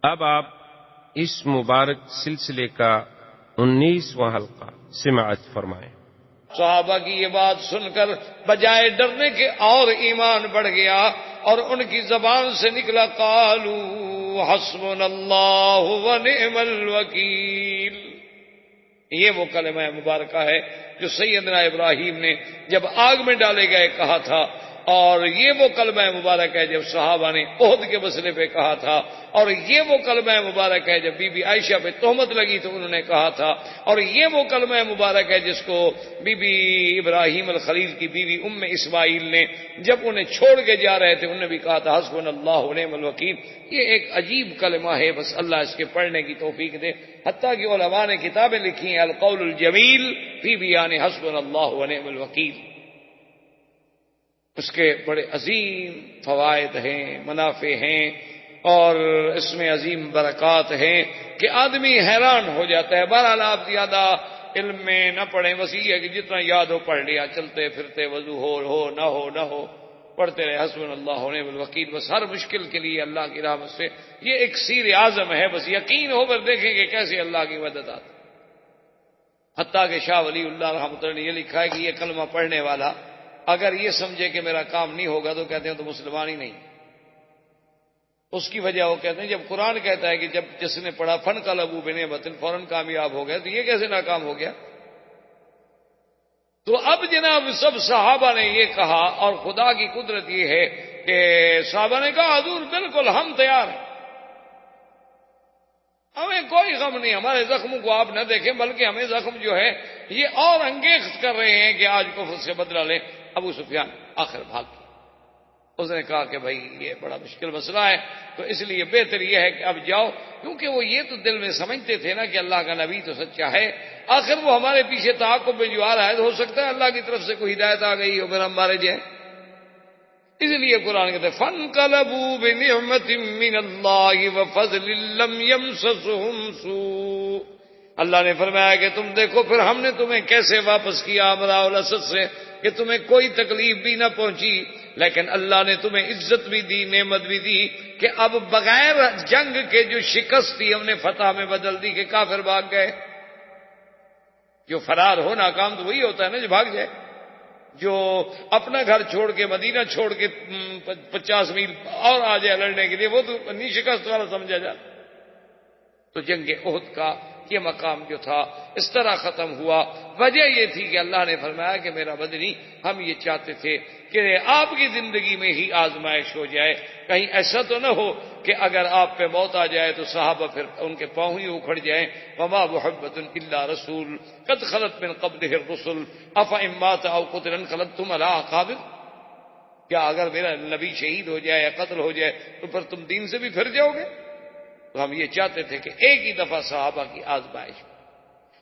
اب آپ اس مبارک سلسلے کا 19واں حلقہ سماعت فرمائیں۔ صحابہ کی یہ بات سن کر بجائے ڈرنے کے اور ایمان بڑھ گیا، اور ان کی زبان سے نکلا قالوا حسبنا اللہ ونعم الوکیل۔ یہ وہ کلمہ مبارکہ ہے جو سیدنا ابراہیم نے جب آگ میں ڈالے گئے کہا تھا، اور یہ وہ کلمہ مبارک ہے جب صحابہ نے عہد کے مسئلے پہ کہا تھا، اور یہ وہ کلمہ مبارک ہے جب بی بی عائشہ پہ تہمت لگی تو انہوں نے کہا تھا، اور یہ وہ کلمہ مبارک ہے جس کو بی بی ابراہیم الخلیل کی بیوی ام اسماعیل نے جب انہیں چھوڑ کے جا رہے تھے انہوں نے بھی کہا تھا حسبنا اللہ ونعم الوکیل۔ یہ ایک عجیب کلمہ ہے، بس اللہ اس کے پڑھنے کی توفیق دے۔ حتیٰ کہ علماء نے کتابیں لکھی ہیں القول الجمیل فی بیان حسبنا اللہ ونعم الوکیل۔ اس کے بڑے عظیم فوائد ہیں، منافع ہیں، اور اس میں عظیم برکات ہیں کہ آدمی حیران ہو جاتا ہے۔ بہرحال آپ زیادہ علم میں نہ پڑھیں، بس یہ ہے کہ جتنا یاد ہو پڑھ لیا، چلتے پھرتے وضو ہو نہ ہو پڑھتے رہے حسبنا اللہ ونعم الوکیل۔ بس ہر مشکل کے لیے اللہ کی رحمت سے یہ ایک سیر اعظم ہے، بس یقین ہو کر دیکھیں کہ کیسے اللہ کی مدد آتی۔ حتیٰ کہ شاہ ولی اللہ رحمۃ اللہ نے یہ لکھا ہے کہ یہ کلمہ پڑھنے والا اگر یہ سمجھے کہ میرا کام نہیں ہوگا تو کہتے ہیں تو مسلمان ہی نہیں۔ اس کی وجہ وہ کہتے ہیں جب قرآن کہتا ہے کہ جب جس نے پڑھا فن کا لبو بنعمت فوراً کامیاب ہو گیا، تو یہ کیسے ناکام ہو گیا؟ تو اب جناب سب صحابہ نے یہ کہا، اور خدا کی قدرت یہ ہے کہ صحابہ نے کہا حضور بالکل ہم تیار ہیں، ہمیں کوئی غم نہیں، ہمارے زخموں کو آپ نہ دیکھیں بلکہ ہمیں زخم جو ہے یہ اور انگیخت کر رہے ہیں کہ آج کفر سے بدلہ لیں۔ ابو سفیان آخر بھاگ گیا، اس نے کہا کہ بھائی یہ بڑا مشکل مسئلہ ہے، تو اس لیے بہتر یہ ہے کہ اب جاؤ، کیونکہ وہ یہ تو دل میں سمجھتے تھے نا کہ اللہ کا نبی تو سچا ہے، آخر وہ ہمارے پیچھے تعاقب میں جو آ رہا ہے تو ہو سکتا ہے اللہ کی طرف سے کوئی ہدایت آ گئی ہو پھر ہم مارے جائیں۔ اس لیے قرآن کہتے ہیں فَانْقَلَبُوا بِنِعْمَةٍ مِّنَ اللَّهِ وَفَضْلٍ لَّمْ يَمْسَسْهُمْ سُوءٌ۔ اللہ نے فرمایا کہ تم دیکھو پھر ہم نے تمہیں کیسے واپس کیا امراء الاسد سے، کہ تمہیں کوئی تکلیف بھی نہ پہنچی، لیکن اللہ نے تمہیں عزت بھی دی، نعمت بھی دی کہ اب بغیر جنگ کے جو شکست تھی ہم نے فتح میں بدل دی کہ کافر بھاگ گئے۔ جو فرار ہو ناکام تو وہی ہوتا ہے نا جو بھاگ جائے، جو اپنا گھر چھوڑ کے مدینہ چھوڑ کے 50 میل اور آ جائے لڑنے کے لیے، وہ تو نہیں شکست والا سمجھا جاتا۔ تو جنگ احد کا یہ مقام جو تھا اس طرح ختم ہوا، وجہ یہ تھی کہ اللہ نے فرمایا کہ میرا بدنی ہم یہ چاہتے تھے کہ آپ کی زندگی میں ہی آزمائش ہو جائے، کہیں ایسا تو نہ ہو کہ اگر آپ پہ موت آ جائے تو صحابہ پھر ان کے پاؤں ہی اکھڑ جائیں۔ وما محبت الا رسول قد خلت من قبلہ الرسل افان مات او قتل انقلبتم علی اعقابکم۔ کیا اگر میرا نبی شہید ہو جائے یا قتل ہو جائے تو پھر تم دین سے بھی پھر جاؤ گے؟ تو ہم یہ چاہتے تھے کہ ایک ہی دفعہ صحابہ کی آزمائش۔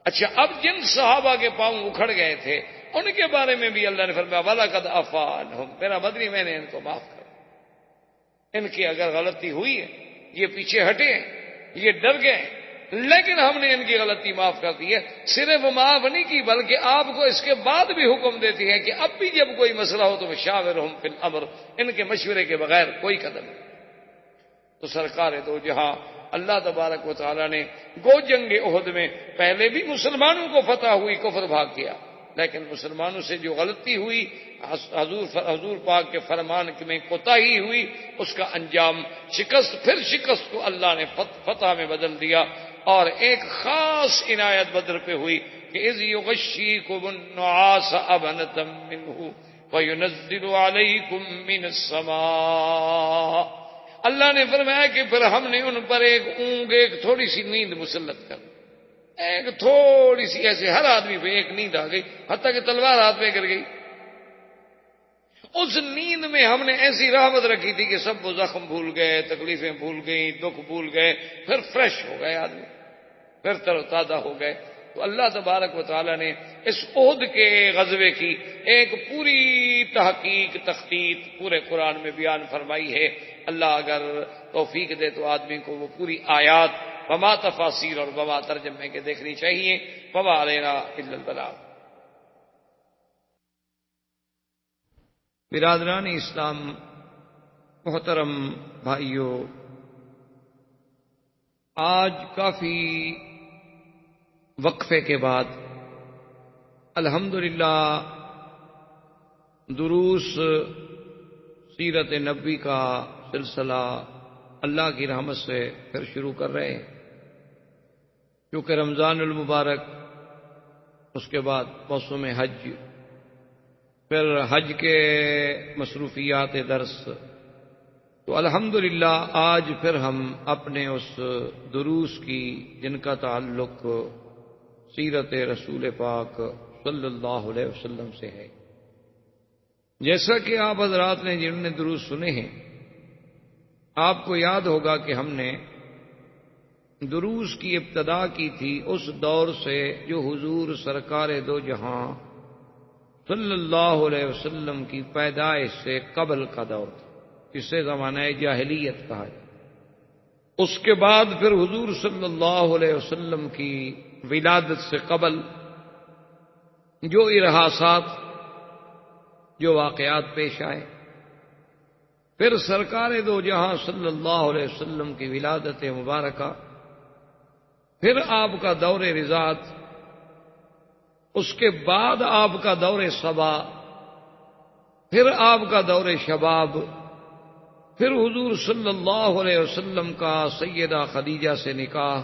اچھا، اب جن صحابہ کے پاؤں اکھڑ گئے تھے ان کے بارے میں بھی اللہ نے فرمایا وَلَقَدْ عَفَا عَنْهُمْ، میرا بدنی میں نے ان کو معاف کر، ان کی اگر غلطی ہوئی ہے، یہ پیچھے ہٹے ہیں، یہ ڈر گئے، لیکن ہم نے ان کی غلطی معاف کر دی ہے۔ صرف معاف نہیں کی بلکہ آپ کو اس کے بعد بھی حکم دیتی ہے کہ اب بھی جب کوئی مسئلہ ہو تو شاورہم فی الامر، ان کے مشورے کے بغیر کوئی قدم نہیں۔ تو سرکار دو جہاں اللہ تبارک و تعالیٰ نے گو جنگ احد میں پہلے بھی مسلمانوں کو فتح ہوئی، کفر بھاگ گیا، لیکن مسلمانوں سے جو غلطی ہوئی، حضور پاک کے فرمان میں کوتاہی ہوئی، اس کا انجام شکست، پھر شکست کو اللہ نے فتح میں بدل دیا۔ اور ایک خاص عنایت بدر پہ ہوئی کہ اذ یغشیکم النعاس امنۃ منہ وینزل علیکم من السماء۔ اللہ نے فرمایا کہ پھر ہم نے ان پر ایک اونگ، ایک تھوڑی سی نیند مسلط کر، ایک تھوڑی سی ایسے ہر آدمی پہ ایک نیند آ گئی، حتیٰ کہ تلوار ہاتھ میں گر گئی۔ اس نیند میں ہم نے ایسی رحمت رکھی تھی کہ سب وہ زخم بھول گئے، تکلیفیں بھول گئیں، دکھ بھول گئے، پھر فریش ہو گئے آدمی، پھر تر و تازہ ہو گئے۔ تو اللہ تبارک و تعالیٰ نے اس عہد کے غزوے کی ایک پوری تحقیق، تخطیط پورے قرآن میں بیان فرمائی ہے۔ اللہ اگر توفیق دے تو آدمی کو وہ پوری آیات وما تفاسیر اور وما ترجمے کے دیکھنی چاہیے۔ وما علینا الا البلاغ۔ برادران اسلام، محترم بھائیوں، آج کافی وقفے کے بعد الحمدللہ دروس سیرت نبوی کا سلسلہ اللہ کی رحمت سے پھر شروع کر رہے ہیں، کیونکہ رمضان المبارک، اس کے بعد موسم حج، پھر حج کے مصروفیات درس، تو الحمدللہ آج پھر ہم اپنے اس دروس کی جن کا تعلق سیرت رسول پاک صلی اللہ علیہ وسلم سے ہے، جیسا کہ آپ حضرات نے جنہوں نے دروس سنے ہیں، آپ کو یاد ہوگا کہ ہم نے دروس کی ابتدا کی تھی اس دور سے جو حضور سرکار دو جہاں صلی اللہ علیہ وسلم کی پیدائش سے قبل کا دور تھا، اسے زمانہ جاہلیت کہا ہے۔ اس کے بعد پھر حضور صلی اللہ علیہ وسلم کی ولادت سے قبل جو ارحاسات، جو واقعات پیش آئے، پھر سرکار دو جہاں صلی اللہ علیہ وسلم کی ولادت مبارکہ، پھر آپ کا دور رضاعت، اس کے بعد آپ کا دور صبا، پھر آپ کا دور شباب، پھر حضور صلی اللہ علیہ وسلم کا سیدہ خدیجہ سے نکاح،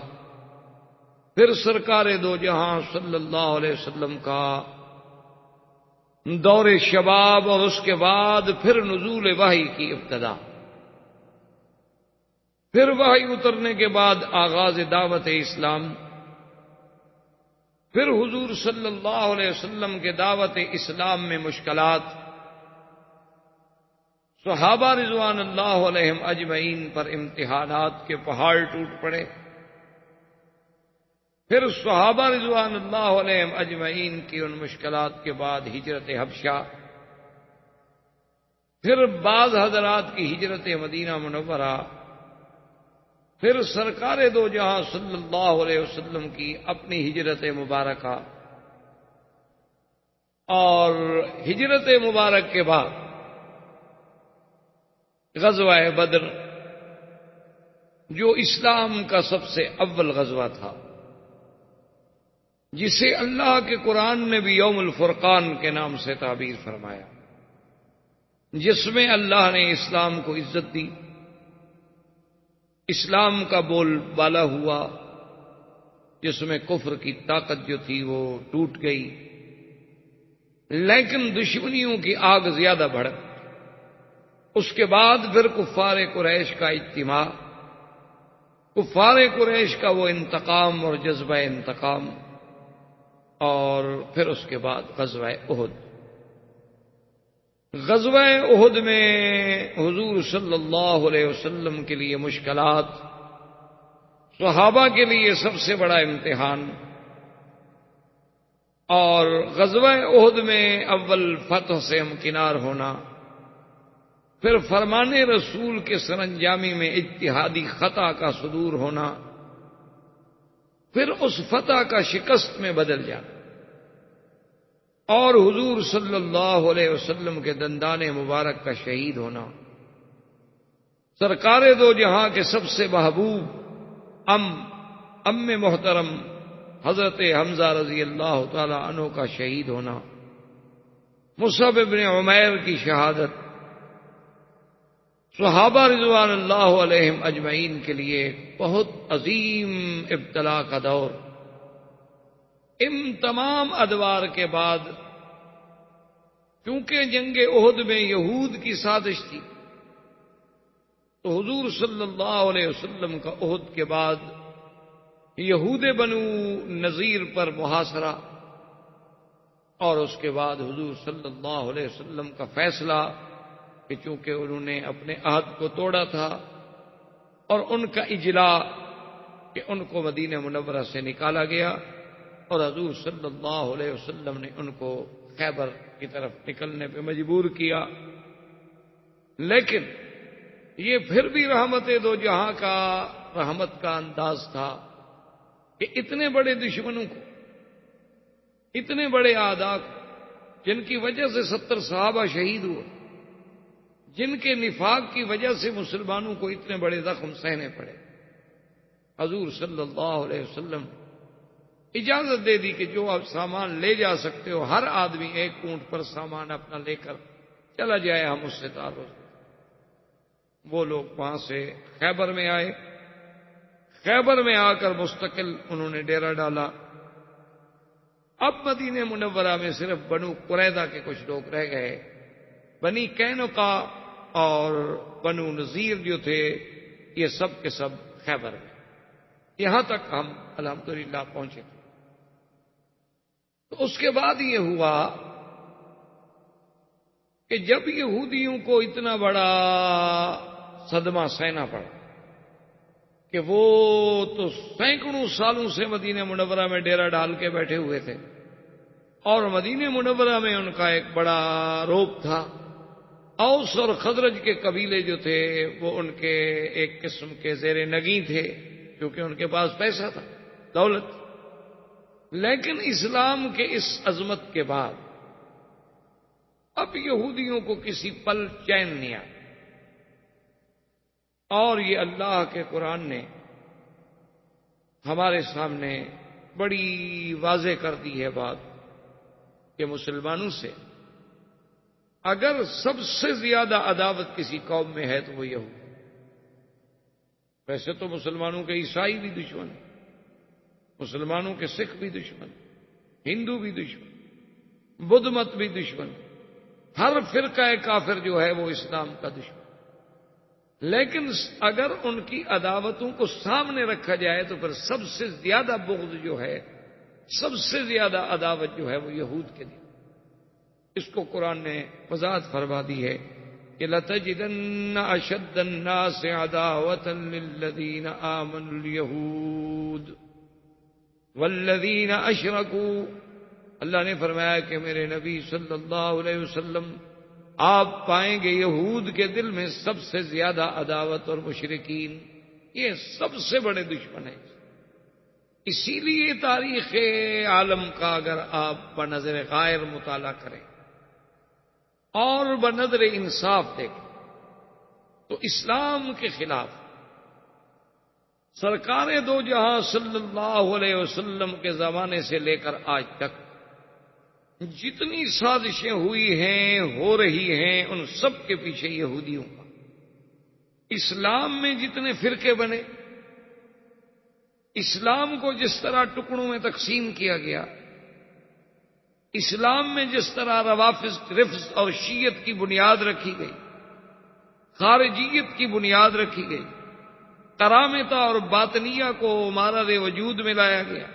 پھر سرکار دو جہاں صلی اللہ علیہ وسلم کا دور شباب، اور اس کے بعد پھر نزول وحی کی ابتدا، پھر وحی اترنے کے بعد آغاز دعوت اسلام، پھر حضور صلی اللہ علیہ وسلم کے دعوت اسلام میں مشکلات، صحابہ رضوان اللہ علیہم اجمعین پر امتحانات کے پہاڑ ٹوٹ پڑے، پھر صحابہ رضوان اللہ علیہم اجمعین کی ان مشکلات کے بعد ہجرت حبشہ، پھر بعض حضرات کی ہجرت مدینہ منورہ، پھر سرکار دو جہاں صلی اللہ علیہ وسلم کی اپنی ہجرت مبارکہ، اور ہجرت مبارک کے بعد غزوہ بدر، جو اسلام کا سب سے اول غزوہ تھا، جسے اللہ کے قرآن نے بھی یوم الفرقان کے نام سے تعبیر فرمایا، جس میں اللہ نے اسلام کو عزت دی، اسلام کا بول بالا ہوا، جس میں کفر کی طاقت جو تھی وہ ٹوٹ گئی، لیکن دشمنیوں کی آگ زیادہ بھڑک، اس کے بعد پھر کفار قریش کا اجتماع، کفار قریش کا وہ انتقام اور جذبہ انتقام، اور پھر اس کے بعد غزوہ احد۔ غزوہ احد میں حضور صلی اللہ علیہ وسلم کے لیے مشکلات، صحابہ کے لیے سب سے بڑا امتحان، اور غزوہ احد میں اول فتح سے ہمکنار ہونا، پھر فرمان رسول کے سرانجامی میں اجتہادی خطا کا صدور ہونا، پھر اس فتح کا شکست میں بدل جانا، اور حضور صلی اللہ علیہ وسلم کے دندان مبارک کا شہید ہونا، سرکار دو جہاں کے سب سے محبوب ام محترم حضرت حمزہ رضی اللہ تعالی عنہ کا شہید ہونا، مصعب بن عمیر کی شہادت، صحابہ رضوان اللہ علیہم اجمعین کے لیے بہت عظیم ابتلا کا دور۔ ان تمام ادوار کے بعد، کیونکہ جنگ احد میں یہود کی سازش تھی، تو حضور صلی اللہ علیہ وسلم کا احد کے بعد یہود بنو نذیر پر محاصرہ، اور اس کے بعد حضور صلی اللہ علیہ وسلم کا فیصلہ کہ چونکہ انہوں نے اپنے عہد کو توڑا تھا، اور ان کا اجلاء کہ ان کو مدینہ منورہ سے نکالا گیا، اور حضور صلی اللہ علیہ وسلم نے ان کو خیبر کی طرف نکلنے پہ مجبور کیا۔ لیکن یہ پھر بھی رحمت دو جہاں کا، رحمت کا انداز تھا کہ اتنے بڑے دشمنوں کو، اتنے بڑے اعداء کو، جن کی وجہ سے 70 صحابہ شہید ہوئے، جن کے نفاق کی وجہ سے مسلمانوں کو اتنے بڑے زخم سہنے پڑے، حضور صلی اللہ علیہ وسلم اجازت دے دی کہ جو آپ سامان لے جا سکتے ہو، ہر آدمی ایک اونٹ پر سامان اپنا لے کر چلا جائے، ہم اس سے تعارف۔ وہ لوگ وہاں سے خیبر میں آئے، خیبر میں آ کر مستقل انہوں نے ڈیرا ڈالا۔ اب مدینہ منورہ میں صرف بنو قریظہ کے کچھ لوگ رہ گئے، بنی قینقاع اور بنو نذیر جو تھے یہ سب کے سب خیبر میں۔ یہاں تک ہم الحمدللہ پہنچے۔ تو اس کے بعد یہ ہوا کہ جب یہودیوں کو اتنا بڑا صدمہ سہنا پڑا کہ وہ تو سینکڑوں سالوں سے مدینہ منورہ میں ڈیرا ڈال کے بیٹھے ہوئے تھے، اور مدینہ منورہ میں ان کا ایک بڑا روب تھا۔ اوس اور خزرج کے قبیلے جو تھے وہ ان کے ایک قسم کے زیر نگیں تھے، کیونکہ ان کے پاس پیسہ تھا، دولت۔ لیکن اسلام کے اس عظمت کے بعد اب یہودیوں کو کسی پل چین نہیں آیا، اور یہ اللہ کے قرآن نے ہمارے سامنے بڑی واضح کر دی ہے بات کہ مسلمانوں سے اگر سب سے زیادہ عداوت کسی قوم میں ہے تو وہ یہود۔ ویسے تو مسلمانوں کے عیسائی بھی دشمن، مسلمانوں کے سکھ بھی دشمن، ہندو بھی دشمن، بدھ مت بھی دشمن، ہر فرقہ کافر جو ہے وہ اسلام کا دشمن۔ لیکن اگر ان کی عداوتوں کو سامنے رکھا جائے تو پھر سب سے زیادہ بغض جو ہے، سب سے زیادہ عداوت جو ہے وہ یہود کے لیے۔ اس کو قرآن نے وضاحت فرما دی ہے کہ لَتَجِدَنَّ أَشَدَّ النَّاسِ عَدَاوَةً لِلَّذِينَ آمَنُوا الْيَهُودَ وَالَّذِينَ أَشْرَكُوا۔ اللہ نے فرمایا کہ میرے نبی صلی اللہ علیہ وسلم آپ پائیں گے یہود کے دل میں سب سے زیادہ عداوت، اور مشرکین یہ سب سے بڑے دشمن ہیں۔ اسی لیے تاریخ عالم کا اگر آپ بنظر غائر مطالعہ کریں اور بنظر انصاف دیکھیں تو اسلام کے خلاف سرکار دو جہاں صلی اللہ علیہ وسلم کے زمانے سے لے کر آج تک جتنی سازشیں ہوئی ہیں، ہو رہی ہیں، ان سب کے پیچھے یہودیوں کا۔ اسلام میں جتنے فرقے بنے، اسلام کو جس طرح ٹکڑوں میں تقسیم کیا گیا، اسلام میں جس طرح رفض اور شیعت کی بنیاد رکھی گئی، خارجیت کی بنیاد رکھی گئی، کرامتہ اور باطنیہ کو مارد وجود میں لایا گیا،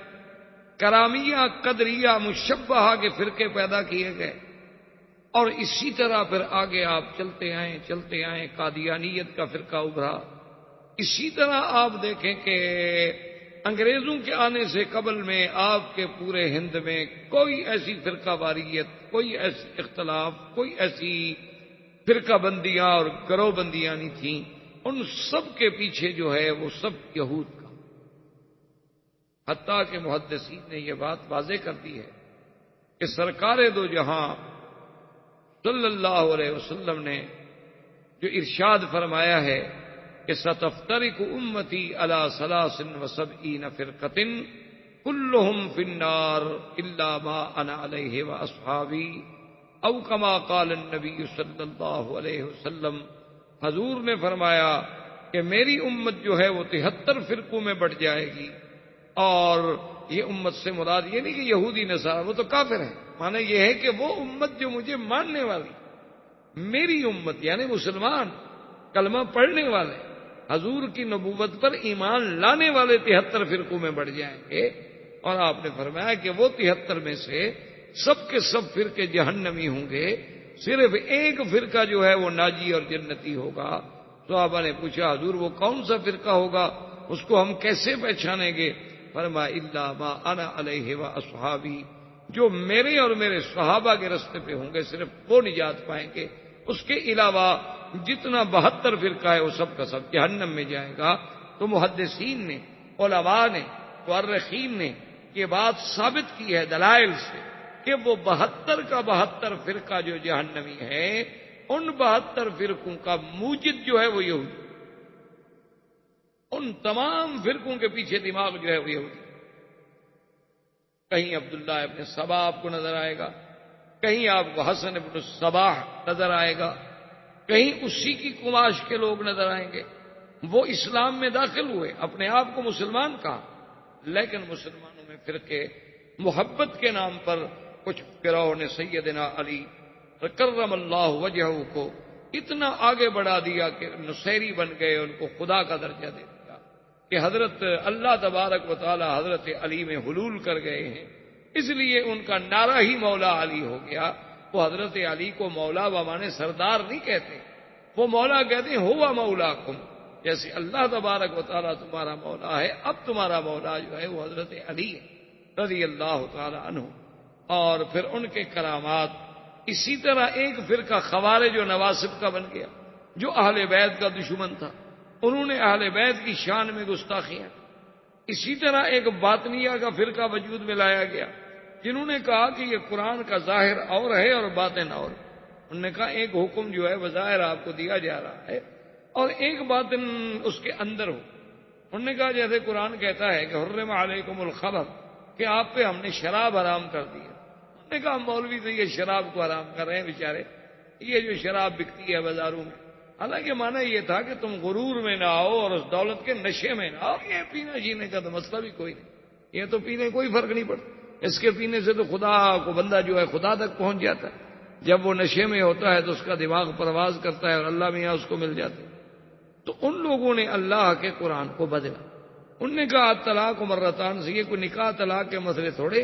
کرامیہ، قدریہ، مشبہہ کے فرقے پیدا کیے گئے، اور اسی طرح پھر آگے آپ چلتے آئیں قادیانیت کا فرقہ ابھرا۔ اسی طرح آپ دیکھیں کہ انگریزوں کے آنے سے قبل میں آپ کے پورے ہند میں کوئی ایسی فرقہ واریت، کوئی ایسی اختلاف، کوئی ایسی فرقہ بندیاں اور گروہ بندیاں نہیں تھیں۔ ان سب کے پیچھے جو ہے وہ سب یہود کا۔ حتیٰ کہ محدثین نے یہ بات واضح کر دی ہے کہ سرکار دو جہاں صلی اللہ علیہ وسلم نے جو ارشاد فرمایا ہے کہ ستفترق امتی علی 73 فرقۃ کلہم فی النار الا ما انا علیہ واصحابی، او کما قال النبی صلی اللہ علیہ وسلم۔ حضور نے فرمایا کہ میری امت جو ہے وہ 73 فرقوں میں بٹ جائے گی، اور یہ امت سے مراد یہ نہیں کہ یہودی نصارہ، وہ تو کافر ہیں، معنی یہ ہے کہ وہ امت جو مجھے ماننے والی، میری امت یعنی مسلمان، کلمہ پڑھنے والے، حضور کی نبوت پر ایمان لانے والے 73 فرقوں میں بڑھ جائیں گے۔ اور آپ نے فرمایا کہ وہ 73 میں سے سب کے سب فرقے جہنمی ہوں گے، صرف ایک فرقہ جو ہے وہ ناجی اور جنتی ہوگا۔ صحابہ نے پوچھا حضور وہ کون سا فرقہ ہوگا، اس کو ہم کیسے پہچانیں گے؟ فرمایا الا ما انا علیہ واصحابی، جو میرے اور میرے صحابہ کے راستے پہ ہوں گے صرف وہ نجات پائیں گے، اس کے علاوہ جتنا 72 فرقہ ہے وہ سب کا سب جہنم میں جائے گا۔ تو محدثین نے، علماء نے، مورخین نے یہ بات ثابت کی ہے دلائل سے کہ وہ 72 کا 72 فرقہ جو جہنمی ہے، ان 72 فرقوں کا موجد جو ہے وہ یہودی۔ ان تمام فرقوں کے پیچھے دماغ جو ہے وہ یہودی. کہیں عبداللہ ابن سبا آپ کو نظر آئے گا، کہیں آپ کو حسن ابن الصباح نظر آئے گا، کہیں اسی کی کماش کے لوگ نظر آئیں گے. وہ اسلام میں داخل ہوئے، اپنے آپ کو مسلمان کہا، لیکن مسلمانوں میں فرقے محبت کے نام پر کچھ گروہوں نے سیدنا علی کرم اللہ وجہہ کو اتنا آگے بڑھا دیا کہ نصیری بن گئے، ان کو خدا کا درجہ دے دیا کہ حضرت اللہ تبارک و تعالی حضرت علی میں حلول کر گئے ہیں، اس لیے ان کا نعرہ ہی مولا علی ہو گیا. وہ حضرت علی کو مولا بمانے سردار نہیں کہتے، وہ مولا کہتے ہیں ہوا مولاکم. جیسے اللہ تبارک و تعالیٰ تمہارا مولا ہے، اب تمہارا مولا جو ہے وہ حضرت علی ہے رضی اللہ تعالی عنہ. اور پھر ان کے کرامات. اسی طرح ایک فرقہ خوارج و نواسب کا بن گیا جو اہل بیت کا دشمن تھا، انہوں نے اہل بیت کی شان میں گستاخیاں. اسی طرح ایک باطنیہ کا فرقہ وجود میں لایا گیا جنہوں نے کہا کہ یہ قرآن کا ظاہر اور ہے اور باطن اور. انہوں نے کہا ایک حکم جو ہے بظاہر آپ کو دیا جا رہا ہے اور ایک باطن اس کے اندر ہو. انہوں نے کہا جیسے قرآن کہتا ہے کہ حرم علیکم الخمر، کہ آپ پہ ہم نے شراب حرام کر دی ہے. انہوں نے کہا مولوی تو یہ شراب کو حرام کر رہے ہیں بیچارے، یہ جو شراب بکتی ہے بازاروں میں. حالانکہ معنی یہ تھا کہ تم غرور میں نہ آؤ اور اس دولت کے نشے میں نہ آؤ. یہ پینے جینے کا تو مسئلہ بھی کوئی نہیں، یہ تو پینے کوئی فرق نہیں پڑتا. اس کے پینے سے تو خدا کو بندہ جو ہے خدا تک پہنچ جاتا ہے. جب وہ نشے میں ہوتا ہے تو اس کا دماغ پرواز کرتا ہے اور اللہ میاں اس کو مل جاتا ہے. تو ان لوگوں نے اللہ کے قرآن کو بدلا. انہوں نے کہا طلاق مرتان سے یہ کوئی نکاح طلاق کے مسئلے تھوڑے،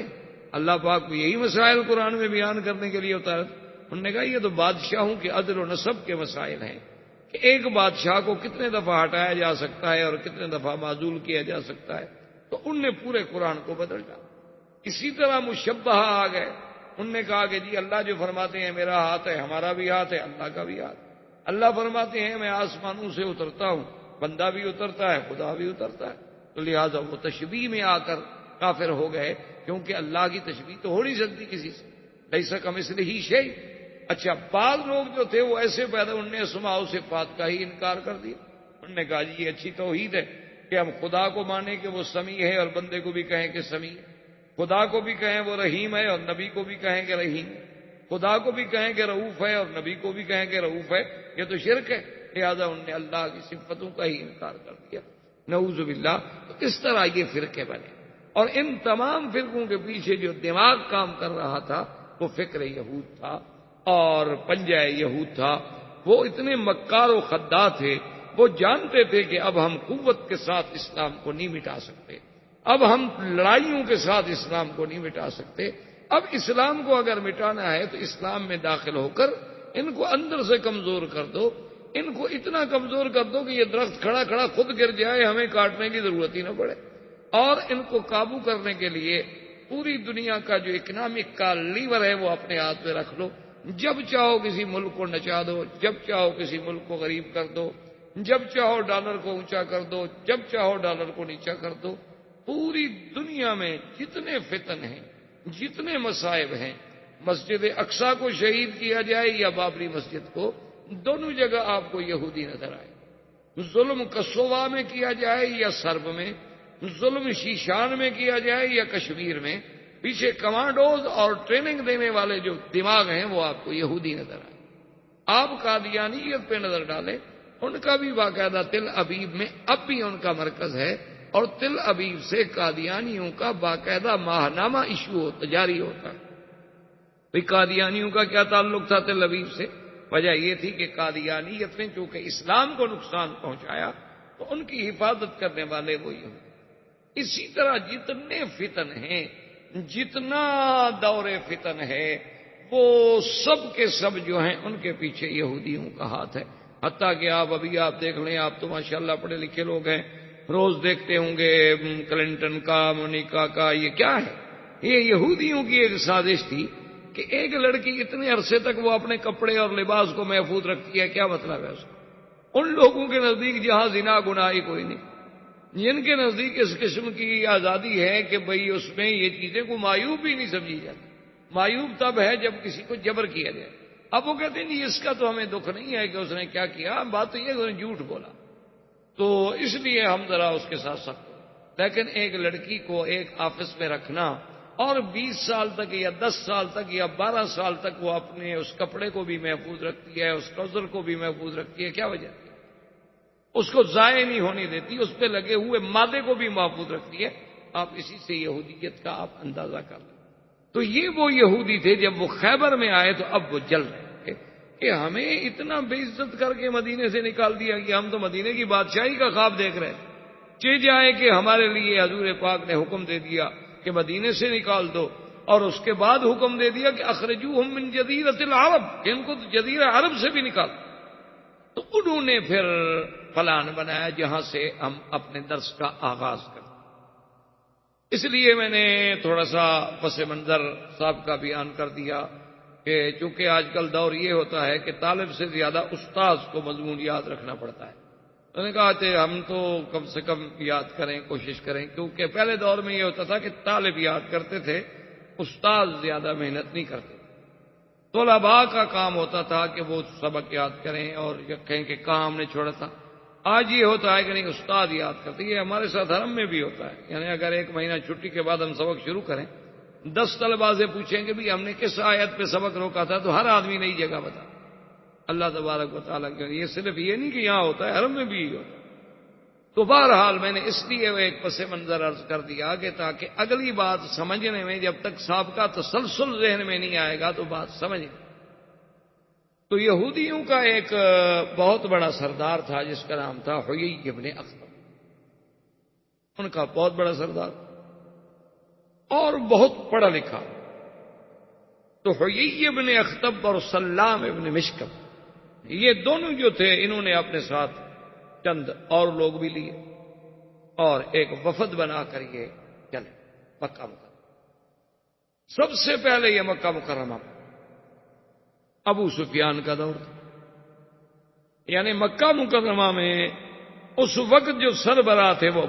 اللہ پاک کو یہی مسائل قرآن میں بیان کرنے کے لیے اتارا. انہوں نے کہا یہ تو بادشاہوں کے عدل و نصب کے مسائل ہیں کہ ایک بادشاہ کو کتنے دفعہ ہٹایا جا سکتا ہے اور کتنے دفعہ معزول کیا جا سکتا ہے. تو ان نے پورے قرآن کو بدل ڈالا. اسی طرح مشبہ آ گئے. انہوں نے کہا کہ جی اللہ جو فرماتے ہیں میرا ہاتھ ہے، ہمارا بھی ہاتھ ہے، اللہ کا بھی ہاتھ. اللہ فرماتے ہیں میں آسمانوں سے اترتا ہوں، بندہ بھی اترتا ہے، خدا بھی اترتا ہے. تو لہٰذا وہ تشبیہ میں آ کر کافر ہو گئے، کیونکہ اللہ کی تشبیہ تو ہو نہیں سکتی کسی سے. لیس کمثلہ شیء. اچھا بعض لوگ جو تھے وہ ایسے پیدا، انہوں نے اسماء و صفات کا ہی انکار کر دیا. انہوں نے کہا جی یہ اچھی توحید ہے کہ ہم خدا کو مانیں کہ وہ سمیع ہے اور بندے کو بھی کہیں کہ سمیع ہے، خدا کو بھی کہیں وہ رحیم ہے اور نبی کو بھی کہیں کہ رحیم ہے، خدا کو بھی کہیں کہ رؤوف ہے اور نبی کو بھی کہیں کہ رؤوف ہے. یہ تو شرک ہے. لہذا انہوں نے اللہ کی صفتوں کا ہی انکار کر دیا، نعوذ باللہ. تو اس طرح یہ فرقے بنے. اور ان تمام فرقوں کے پیچھے جو دماغ کام کر رہا تھا وہ فکر یہود تھا اور پنجہ یہود تھا. وہ اتنے مکار و خداع تھے، وہ جانتے تھے کہ اب ہم قوت کے ساتھ اسلام کو نہیں مٹا سکتے، اب ہم لڑائیوں کے ساتھ اسلام کو نہیں مٹا سکتے. اب اسلام کو اگر مٹانا ہے تو اسلام میں داخل ہو کر ان کو اندر سے کمزور کر دو، ان کو اتنا کمزور کر دو کہ یہ درخت کھڑا کھڑا خود گر جائے، ہمیں کاٹنے کی ضرورت ہی نہ پڑے. اور ان کو قابو کرنے کے لیے پوری دنیا کا جو اکنامک کا لیور ہے وہ اپنے ہاتھ میں رکھ لو. جب چاہو کسی ملک کو نچا دو، جب چاہو کسی ملک کو غریب کر دو، جب چاہو ڈالر کو اونچا کر دو، جب چاہو ڈالر کو نیچا کر دو. پوری دنیا میں جتنے فتن ہیں، جتنے مصائب ہیں، مسجد اقصی کو شہید کیا جائے یا بابری مسجد کو، دونوں جگہ آپ کو یہودی نظر آئے. ظلم کسووا میں کیا جائے یا سرب میں، ظلم شیشان میں کیا جائے یا کشمیر میں، پیچھے کمانڈوز اور ٹریننگ دینے والے جو دماغ ہیں وہ آپ کو یہودی نظر آئے. آپ قادیانیت پہ نظر ڈالیں، ان کا بھی باقاعدہ تل ابیب میں اب بھی ان کا مرکز ہے اور تل ابیب سے قادیانیوں کا باقاعدہ ماہنامہ ایشو جاری ہوتا ہے. بھئی قادیانیوں کا کیا تعلق تھا تل ابیب سے؟ وجہ یہ تھی کہ قادیانیت نے چونکہ اسلام کو نقصان پہنچایا تو ان کی حفاظت کرنے والے وہی ہوں. اسی طرح جتنے فتن ہیں، جتنا دور فتن ہے، وہ سب کے سب جو ہیں ان کے پیچھے یہودیوں کا ہاتھ ہے. حتیٰ کہ آپ دیکھ لیں، آپ تو ماشاءاللہ پڑھے لکھے لوگ ہیں، روز دیکھتے ہوں گے کلنٹن کا، مونیکا کا، یہ کیا ہے؟ یہ یہودیوں کی ایک سازش تھی کہ ایک لڑکی اتنے عرصے تک وہ اپنے کپڑے اور لباس کو محفوظ رکھتی ہے. کیا مطلب ہے اس کا؟ ان لوگوں کے نزدیک جہاں زنا گناہ کوئی نہیں، جن کے نزدیک اس قسم کی آزادی ہے کہ بھئی اس میں یہ چیزیں کو معیوب بھی نہیں سمجھی جاتی. معیوب تب ہے جب کسی کو جبر کیا جائے. اب وہ کہتے ہیں جی اس کا تو ہمیں دکھ نہیں ہے کہ اس نے کیا کیا، بات تو یہ کہ اس نے جھوٹ بولا. تو اس لیے ہم ذرا اس کے ساتھ سخت ہیں۔ لیکن ایک لڑکی کو ایک آفس میں رکھنا اور 20 سال تک یا 10 سال تک یا 12 سال تک وہ اپنے اس کپڑے کو بھی محفوظ رکھتی ہے، اس ٹراؤزر کو بھی محفوظ رکھتی ہے، کیا وجہ ہے؟ اس کو ضائع نہیں ہونے دیتی، اس پہ لگے ہوئے مادے کو بھی محفوظ رکھتی ہے۔ آپ اسی سے یہودیت کا آپ اندازہ کر لیں۔ تو یہ وہ یہودی تھے، جب وہ خیبر میں آئے تو اب وہ جل رہے تھے کہ ہمیں اتنا بے عزت کر کے مدینے سے نکال دیا کہ ہم تو مدینے کی بادشاہی کا خواب دیکھ رہے ہیں۔ چہ جائے کہ ہمارے لیے حضور پاک نے حکم دے دیا کہ مدینے سے نکال دو، اور اس کے بعد حکم دے دیا کہ اخرجوہم من جزیرۃ العرب، کہ ان کو جزیرہ عرب سے بھی نکال۔ تو انہوں نے پھر پلان بنایا جہاں سے ہم اپنے درس کا آغاز کریں۔ اس لیے میں نے تھوڑا سا پس منظر صاحب کا بیان کر دیا کہ چونکہ آج کل دور یہ ہوتا ہے کہ طالب سے زیادہ استاذ کو مضمون یاد رکھنا پڑتا ہے۔ انہوں نے کہا کہ ہم تو کم سے کم یاد کریں، کوشش کریں، کیونکہ پہلے دور میں یہ ہوتا تھا کہ طالب یاد کرتے تھے، استاذ زیادہ محنت نہیں کرتے۔ طلباء کا کام ہوتا تھا کہ وہ سبق یاد کریں اور کہیں کہ کہاں ہم نے چھوڑا تھا۔ آج یہ ہوتا ہے کہ نہیں، استاد یاد کرتے۔ یہ ہمارے ساتھ حرم میں بھی ہوتا ہے، یعنی اگر 1 مہینہ چھٹی کے بعد ہم سبق شروع کریں، 10 طلباء سے پوچھیں کہ بھی ہم نے کس آیت پہ سبق روکا تھا، تو ہر آدمی نئی جگہ بتا۔ اللہ تبارک و تعالیٰ کے یہ صرف یہ نہیں کہ یہاں ہوتا ہے، حرم میں بھی یہ ہوتا ہے۔ تو بہرحال میں نے اس لیے وہ ایک پس منظر عرض کر دیا کہ تاکہ اگلی بات سمجھنے میں جب تک سابقہ تسلسل ذہن میں نہیں آئے گا تو بات سمجھیں۔ تو یہودیوں کا ایک بہت بڑا سردار تھا جس کا نام تھا حیی ابن اخطب، ان کا بہت بڑا سردار اور بہت پڑھا لکھا۔ تو حیی ابن اخطب اور سلام ابن مشکم، یہ دونوں جو تھے، انہوں نے اپنے ساتھ چند اور لوگ بھی لیے اور ایک وفد بنا کر یہ چلے مکہ مکرمہ۔ سب سے پہلے یہ مکہ مکرمہ ابو سفیان کا دور تھا، یعنی مکہ مکرمہ میں اس وقت جو سربراہ تھے وہ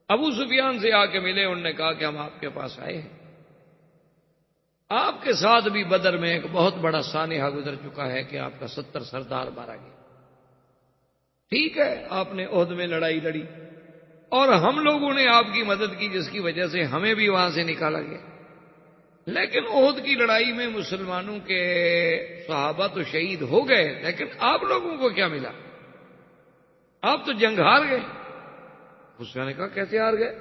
ابو سفیان سے آ کے ملے۔ انہوں نے کہا کہ ہم آپ کے پاس آئے ہیں، آپ کے ساتھ بھی بدر میں ایک بہت بڑا سانحہ گزر چکا ہے کہ آپ کا 70 سردار مارا گیا۔ ٹھیک ہے، آپ نے عہد میں لڑائی لڑی اور ہم لوگوں نے آپ کی مدد کی، جس کی وجہ سے ہمیں بھی وہاں سے نکالا گیا۔ لیکن عہد کی لڑائی میں مسلمانوں کے صحابہ تو شہید ہو گئے، لیکن آپ لوگوں کو کیا ملا؟ آپ تو جنگ ہار گئے۔ اس نے کہا کیسے ہار گئے؟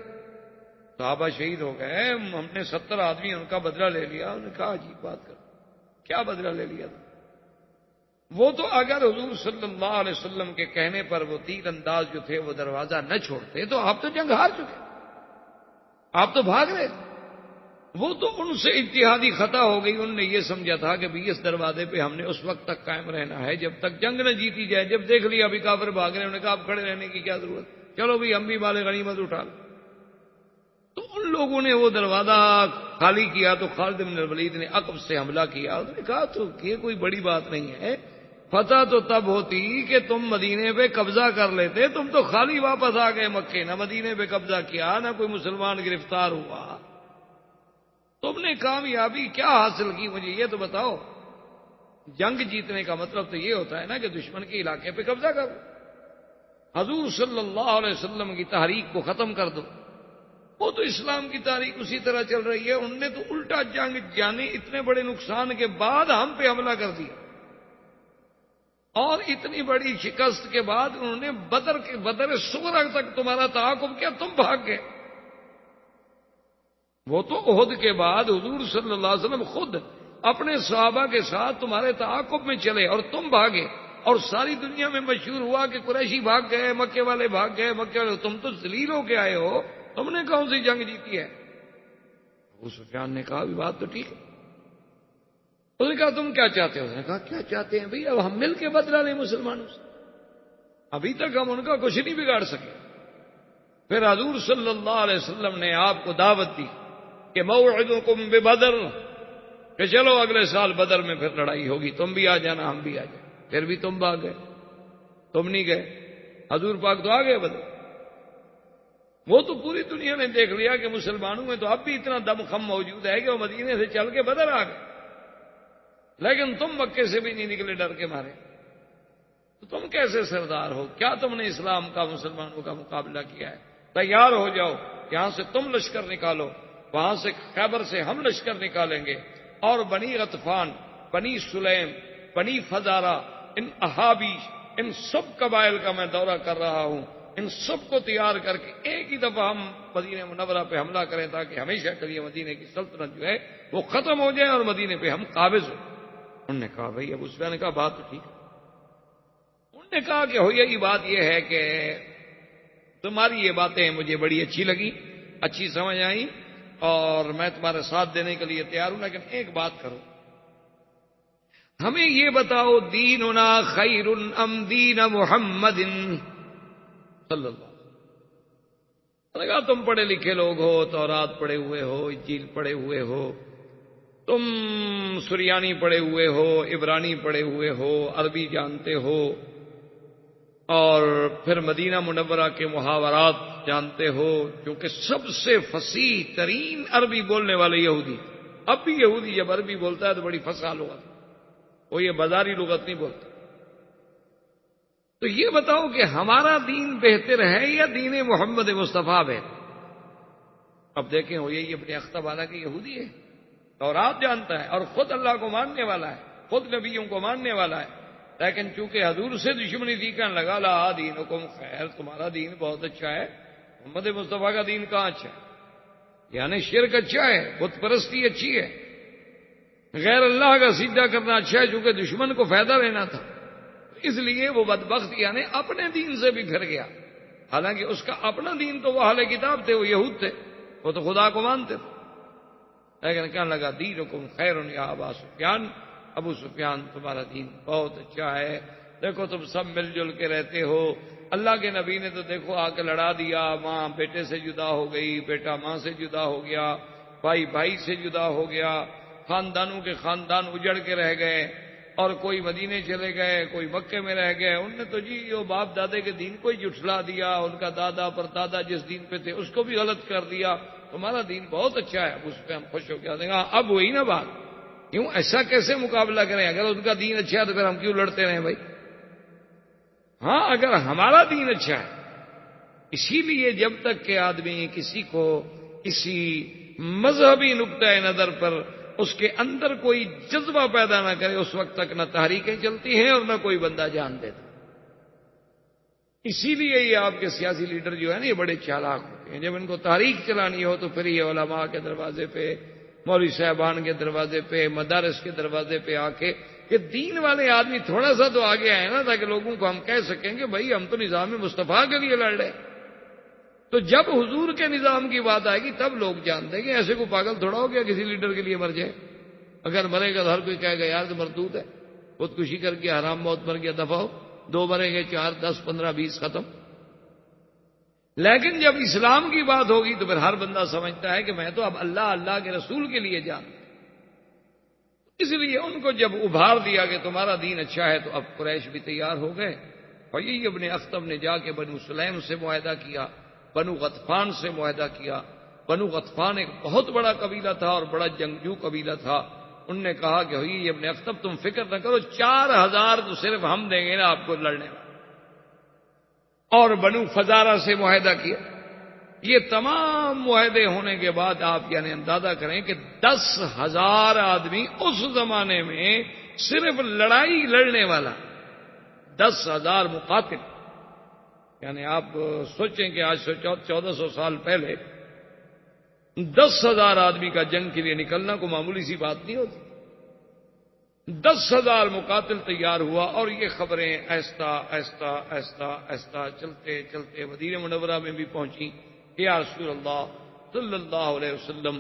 صحابہ شہید ہو گئے، ہم نے 70 آدمی ان کا بدلہ لے لیا۔ انہوں نے کہا عجیب بات کر، کیا بدلہ لے لیا تھا؟ وہ تو اگر حضور صلی اللہ علیہ وسلم کے کہنے پر وہ تیر انداز جو تھے وہ دروازہ نہ چھوڑتے تو آپ تو جنگ ہار چکے، آپ تو بھاگ رہے۔ وہ تو ان سے اجتہادی خطا ہو گئی، انہوں نے یہ سمجھا تھا کہ اس دروازے پہ ہم نے اس وقت تک قائم رہنا ہے جب تک جنگ نہ جیتی جائے۔ جب دیکھ لیا ابھی کافر بھاگ رہے، انہوں نے کہا اب کھڑے رہنے کی کیا ضرورت، چلو بھی ہم بھی مال غنیمت اٹھا لیں۔ تو ان لوگوں نے وہ دروازہ خالی کیا تو خالد بن الولید نے عقب سے حملہ کیا۔ انہوں نے کہا تو یہ کوئی بڑی بات نہیں ہے، فتح تو تب ہوتی کہ تم مدینے پہ قبضہ کر لیتے، تم تو خالی واپس آ گئے مکے، نہ مدینے پہ قبضہ کیا، نہ کوئی مسلمان گرفتار ہوا، تم نے کامیابی کیا حاصل کی؟ مجھے یہ تو بتاؤ۔ جنگ جیتنے کا مطلب تو یہ ہوتا ہے نا کہ دشمن کے علاقے پہ قبضہ کرو، حضور صلی اللہ علیہ وسلم کی تحریک کو ختم کر دو۔ وہ تو اسلام کی تاریخ اسی طرح چل رہی ہے، انہوں نے تو الٹا جنگ جانے اتنے بڑے نقصان کے بعد ہم پہ حملہ کر دیا، اور اتنی بڑی شکست کے بعد انہوں نے بدر صغرا تک تمہارا تعاقب کیا، تم بھاگ گئے۔ وہ تو عہد کے بعد حضور صلی اللہ علیہ وسلم خود اپنے صحابہ کے ساتھ تمہارے تعاقب میں چلے اور تم بھاگے، اور ساری دنیا میں مشہور ہوا کہ قریشی بھاگ گئے، مکے والے بھاگ گئے، مکے والے، تم تو ذلیل ہو کے آئے ہو، تم نے کون سی جنگ جیتی ہے؟ ابو سفیان نے کہا بات تو ٹھیک ہے۔ اس نے کہا تم کیا چاہتے ہو؟ اس نے کہا کیا چاہتے ہیں بھئی، اب ہم مل کے بدلہ لیں مسلمانوں سے، ابھی تک ہم ان کا کچھ نہیں بگاڑ سکے۔ پھر حضور صلی اللہ علیہ وسلم نے آپ کو دعوت دی کہ موعدکم ببدر، کہ چلو اگلے سال بدر میں پھر لڑائی ہوگی، تم بھی آ جانا ہم بھی آ جائیں۔ پھر بھی تم بھاگ گئے، تم نہیں گئے، حضور پاک تو آ گئے بدر۔ وہ تو پوری دنیا نے دیکھ لیا کہ مسلمانوں میں تو اب بھی اتنا دم خم موجود ہے کہ وہ مدینے سے چل کے بدر آ گئے، لیکن تم مکے سے بھی نہیں نکلے ڈر کے مارے۔ تو تم کیسے سردار ہو؟ کیا تم نے اسلام کا مسلمانوں کا مقابلہ کیا ہے؟ تیار ہو جاؤ، یہاں سے تم لشکر نکالو، وہاں سے خیبر سے ہم لشکر نکالیں گے، اور بنی غطفان، بنی سلیم، بنی فزارہ، ان احابیش، ان سب قبائل کا میں دورہ کر رہا ہوں، ان سب کو تیار کر کے ایک ہی دفعہ ہم مدینہ منورہ پہ حملہ کریں تاکہ ہمیشہ کے لیے مدینے کی سلطنت جو ہے وہ ختم ہو جائے اور مدینے پہ ہم قابض ہوں۔ انہوں نے کہا بھائی ابو سفیان نے کہا بات تو ٹھیک ہے۔ انہوں نے کہا کہ ہوئی یہ بات یہ ہے کہ تمہاری یہ باتیں مجھے بڑی اچھی لگی، اچھی سمجھ آئی، اور میں تمہارے ساتھ دینے کے لیے تیار ہوں، لیکن ایک بات کرو، ہمیں یہ بتاؤ دیننا خیر ام دین محمد صلی اللہ علیہ وسلم۔ کہا تم پڑھے لکھے لوگ ہو، تورات پڑھے ہوئے ہو، انجیل پڑھے ہوئے ہو، تم سریانی پڑھے ہوئے ہو، عبرانی پڑھے ہوئے ہو، عربی جانتے ہو، اور پھر مدینہ منورہ کے محاورات جانتے ہو، کیونکہ سب سے فصیح ترین عربی بولنے والے یہودی، اب بھی یہودی جب عربی بولتا ہے تو بڑی فصاح لغت، وہ یہ بازاری لغت نہیں بولتا۔ تو یہ بتاؤ کہ ہمارا دین بہتر ہے یا دین محمد مصطفیٰ بہتر؟ اب دیکھیں وہ یہی اپنے اختب والا کے یہودی ہے، تورات جانتا ہے اور خود اللہ کو ماننے والا ہے، خود نبیوں کو ماننے والا ہے، لیکن چونکہ حضور سے دشمنی تھی کہنے لگا لا دینکم خیر، تمہارا دین بہت اچھا ہے، محمد مصطفیٰ کا دین کہاں اچھا ہے؟ یعنی شرک اچھا ہے، بت پرستی اچھی ہے، غیر اللہ کا سجدہ کرنا اچھا ہے، چونکہ دشمن کو فائدہ لینا تھا، اس لیے وہ بدبخت یعنی اپنے دین سے بھی پھر گیا، حالانکہ اس کا اپنا دین تو وہ اہل کتاب تھے، وہ یہود تھے، وہ تو خدا کو مانتے تھے، لیکن کہنے لگا دینکم خیر یا ابا سفیان، ابو سفیان تمہارا دین بہت اچھا ہے، دیکھو تم سب مل جل کے رہتے ہو، اللہ کے نبی نے تو دیکھو آ کے لڑا دیا، ماں بیٹے سے جدا ہو گئی، بیٹا ماں سے جدا ہو گیا، بھائی بھائی سے جدا ہو گیا، خاندانوں کے خاندان اجڑ کے رہ گئے، اور کوئی مدینے چلے گئے، کوئی مکے میں رہ گئے، ان نے تو جی وہ باپ دادے کے دین کو ہی جھٹلا دیا، ان کا دادا پر دادا جس دین پہ تھے اس کو بھی غلط کر دیا، تمہارا دین بہت اچھا ہے۔ اب اس پہ ہم خوش ہو کے گا اب وہی نا بات، کیوں ایسا کیسے مقابلہ کریں؟ اگر ان کا دین اچھا ہے تو پھر ہم کیوں لڑتے رہیں بھائی؟ ہاں اگر ہمارا دین اچھا ہے، اسی لیے جب تک کہ آدمی کسی کو کسی مذہبی نقطۂ نظر پر اس کے اندر کوئی جذبہ پیدا نہ کرے، اس وقت تک نہ تحریکیں چلتی ہیں اور نہ کوئی بندہ جان دیتا۔ اسی لیے یہ آپ کے سیاسی لیڈر جو ہے نا یہ بڑے چالاک ہوتے ہیں، جب ان کو تحریک چلانی ہو تو پھر یہ علماء کے دروازے پہ، مولوی صاحبان کے دروازے پہ، مدارس کے دروازے پہ آ کے کہ دین والے آدمی تھوڑا سا تو آگے آئے نا، تاکہ لوگوں کو ہم کہہ سکیں کہ بھائی ہم تو نظام مصطفیٰ کے لیے لڑ رہے۔ تو جب حضور کے نظام کی بات آئے گی تب لوگ جان دیں گے، ایسے کو پاگل تھوڑا ہو گیا کسی لیڈر کے لیے مر جائے، اگر مرے گا تو ہر کوئی کہے گا یار تو مردود ہے، خودکشی کر کے حرام موت مر گیا، دفع ہو، 2 مریں گے، 4 10 15 20 ختم۔ لیکن جب اسلام کی بات ہوگی تو پھر ہر بندہ سمجھتا ہے کہ میں تو اب اللہ کے رسول کے لیے جانتا، اس لیے ان کو جب ابھار دیا کہ تمہارا دین اچھا ہے تو اب قریش بھی تیار ہو گئے، اور یہی ابن اختب نے جا کے بنو سلیم سے معاہدہ کیا، بنو غطفان سے معاہدہ کیا۔ بنو غطفان ایک بہت بڑا قبیلہ تھا اور بڑا جنگجو قبیلہ تھا، انہوں نے کہا کہ ہوئی ابن اختب تم فکر نہ کرو، 4000 تو صرف ہم دیں گے نا آپ کو لڑنے میں، اور بنو فزارہ سے معاہدہ کیا۔ یہ تمام معاہدے ہونے کے بعد آپ یعنی اندازہ کریں کہ 10,000 آدمی اس زمانے میں صرف لڑائی لڑنے والا، 10,000 مقاتل، یعنی آپ سوچیں کہ آج سے 1400 سال پہلے 10,000 آدمی کا جنگ کے لیے نکلنا کو معمولی سی بات نہیں ہوتی۔ 10,000 مقاتل تیار ہوا، اور یہ خبریں ایستا ایستا ایستا ایستا چلتے چلتے مدینہ منورہ میں بھی پہنچی کہ یا رسول اللہ صلی اللہ علیہ وسلم،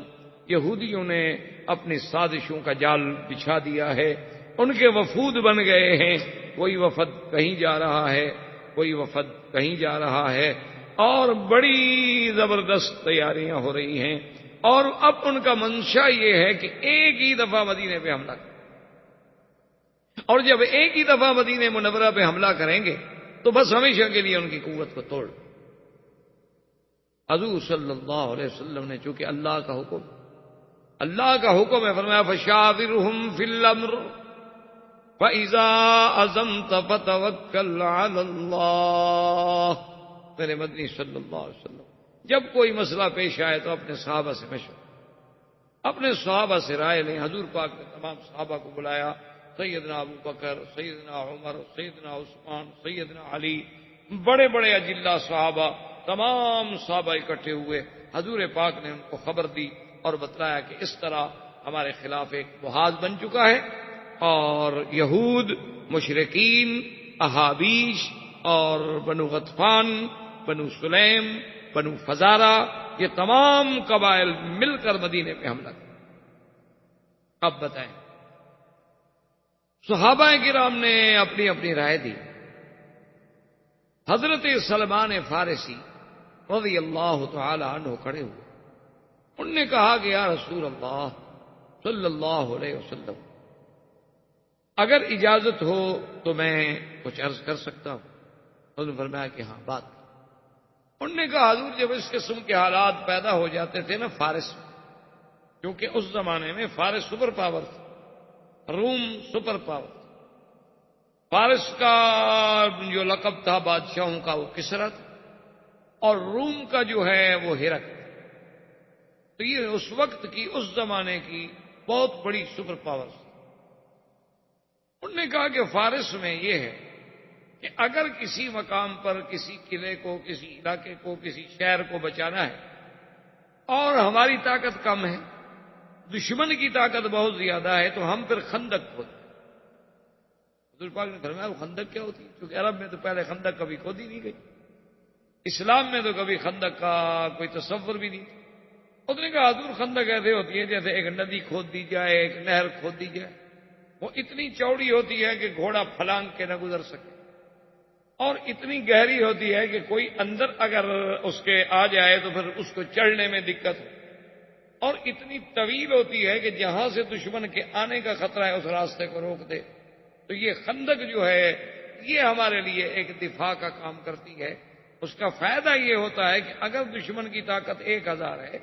یہودیوں نے اپنی سازشوں کا جال بچھا دیا ہے، ان کے وفود بن گئے ہیں، کوئی وفد کہیں جا رہا ہے، کوئی وفد کہیں جا رہا ہے، اور بڑی زبردست تیاریاں ہو رہی ہیں، اور اب ان کا منشا یہ ہے کہ ایک ہی دفعہ مدینے پہ حملہ کریں، اور جب ایک ہی دفعہ مدینہ منورہ پہ حملہ کریں گے تو بس ہمیشہ کے لیے ان کی قوت کو توڑ۔ حضور صلی اللہ علیہ وسلم نے چونکہ اللہ کا حکم ہے، فرمایا فشاورہم فی الامر، فَإِذَا عَزَمْتَ فَتَوَكَّلْ عَلَى اللَّهِ. میرے مدنی صلی اللہ علیہ وسلم جب کوئی مسئلہ پیش آئے تو اپنے صحابہ سے مشورہ، اپنے صحابہ سے رائے لیں. حضور پاک نے تمام صحابہ کو بلایا، سیدنا ابو بکر، سیدنا عمر، سیدنا عثمان، سیدنا علی، بڑے بڑے اجلہ صحابہ، تمام صحابہ اکٹھے ہوئے. حضور پاک نے ان کو خبر دی اور بتلایا کہ اس طرح ہمارے خلاف ایک محاذ بن چکا ہے، اور یہود، مشرکین، احابیش اور بنو غطفان، بنو سلیم، بنو فزارہ، یہ تمام قبائل مل کر مدینے پہ حملہ کیا. اب بتائیں، صحابہ کرام نے اپنی اپنی رائے دی. حضرت سلمان فارسی رضی اللہ تعالی عنہ کھڑے ہوئے. انہوں نے کہا کہ یا رسول اللہ صلی اللہ علیہ وسلم، اگر اجازت ہو تو میں کچھ عرض کر سکتا ہوں. انہوں نے فرمایا کہ ہاں بات. انہوں نے کہا حضور جب اس قسم کے حالات پیدا ہو جاتے تھے نا فارس میں، کیونکہ اس زمانے میں فارس سپر پاور تھا، روم سپر پاور تھا. فارس کا جو لقب تھا بادشاہوں کا وہ کسرا تھا، اور روم کا جو ہے وہ ہرقل. تو یہ اس وقت کی، اس زمانے کی بہت بڑی سپر پاور تھی. انہوں نے کہا کہ فارس میں یہ ہے کہ اگر کسی مقام پر کسی قلعے کو، کسی علاقے کو، کسی شہر کو بچانا ہے اور ہماری طاقت کم ہے، دشمن کی طاقت بہت زیادہ ہے، تو ہم پھر خندق کھودیں. حضور پاک نے فرمایا وہ خندق کیا ہوتی ہے؟ کیونکہ عرب میں تو پہلے خندق کبھی کھودی نہیں گئی، اسلام میں تو کبھی خندق کا کوئی تصور بھی نہیں. اس نے کہا حضور خندق ایسے ہوتی ہے جیسے ایک ندی کھود دی جائے، ایک نہر کھود دی جائے. وہ اتنی چوڑی ہوتی ہے کہ گھوڑا پھلانگ کے نہ گزر سکے، اور اتنی گہری ہوتی ہے کہ کوئی اندر اگر اس کے آ جائے تو پھر اس کو چڑھنے میں دقت ہو، اور اتنی طویل ہوتی ہے کہ جہاں سے دشمن کے آنے کا خطرہ ہے اس راستے کو روک دے. تو یہ خندق جو ہے یہ ہمارے لیے ایک دفاع کا کام کرتی ہے. اس کا فائدہ یہ ہوتا ہے کہ اگر دشمن کی طاقت 1000 ہے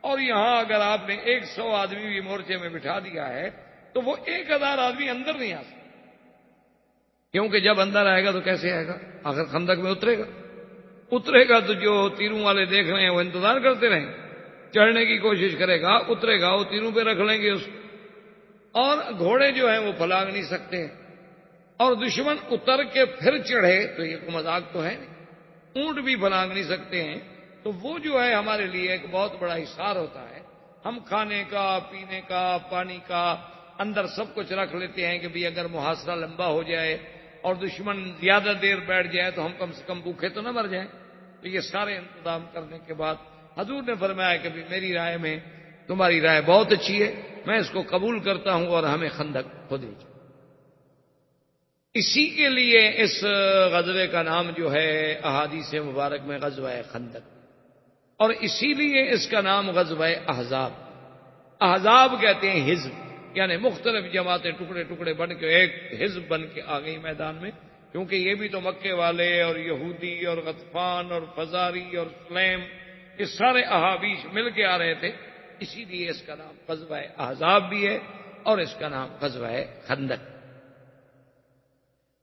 اور یہاں اگر آپ نے 100 آدمی بھی مورچے میں بٹھا دیا ہے تو وہ 1000 آدمی اندر نہیں آ سکتے، کیونکہ جب اندر آئے گا تو کیسے آئے گا؟ آخر خندق میں اترے گا تو جو تیروں والے دیکھ رہے ہیں وہ انتظار کرتے رہیں گے، چڑھنے کی کوشش کرے گا، اترے گا، وہ تیروں پہ رکھ لیں گے اس کو. اور گھوڑے جو ہیں وہ پھلانگ نہیں سکتے ہیں، اور دشمن اتر کے پھر چڑھے تو یہ کوئی مذاق تو ہے نہیں. اونٹ بھی پھلانگ نہیں سکتے ہیں. تو وہ جو ہے ہمارے لیے ایک بہت بڑا حصار ہوتا ہے. ہم کھانے کا، پینے کا، پانی کا اندر سب کچھ رکھ لیتے ہیں کہ بھی اگر محاصرہ لمبا ہو جائے اور دشمن زیادہ دیر بیٹھ جائے تو ہم کم سے کم بھوکے تو نہ مر جائیں. تو یہ سارے انتظام کرنے کے بعد حضور نے فرمایا کہ بھی میری رائے میں تمہاری رائے بہت اچھی ہے، میں اس کو قبول کرتا ہوں اور ہمیں خندق کھودنی چاہیے. اسی کے لیے اس غزوے کا نام جو ہے احادیث مبارک میں غزوہ خندق، اور اسی لیے اس کا نام غزوہ احزاب. احزاب کہتے ہیں حزب، یعنی مختلف جماعتیں ٹکڑے ٹکڑے بن کے ایک حزب بن کے آ گئی میدان میں. کیونکہ یہ بھی تو مکے والے اور یہودی اور غطفان اور فزاری اور سلیم، یہ سارے احابیش مل کے آ رہے تھے. اسی لیے اس کا نام غزوہ احزاب بھی ہے اور اس کا نام غزوہ خندق.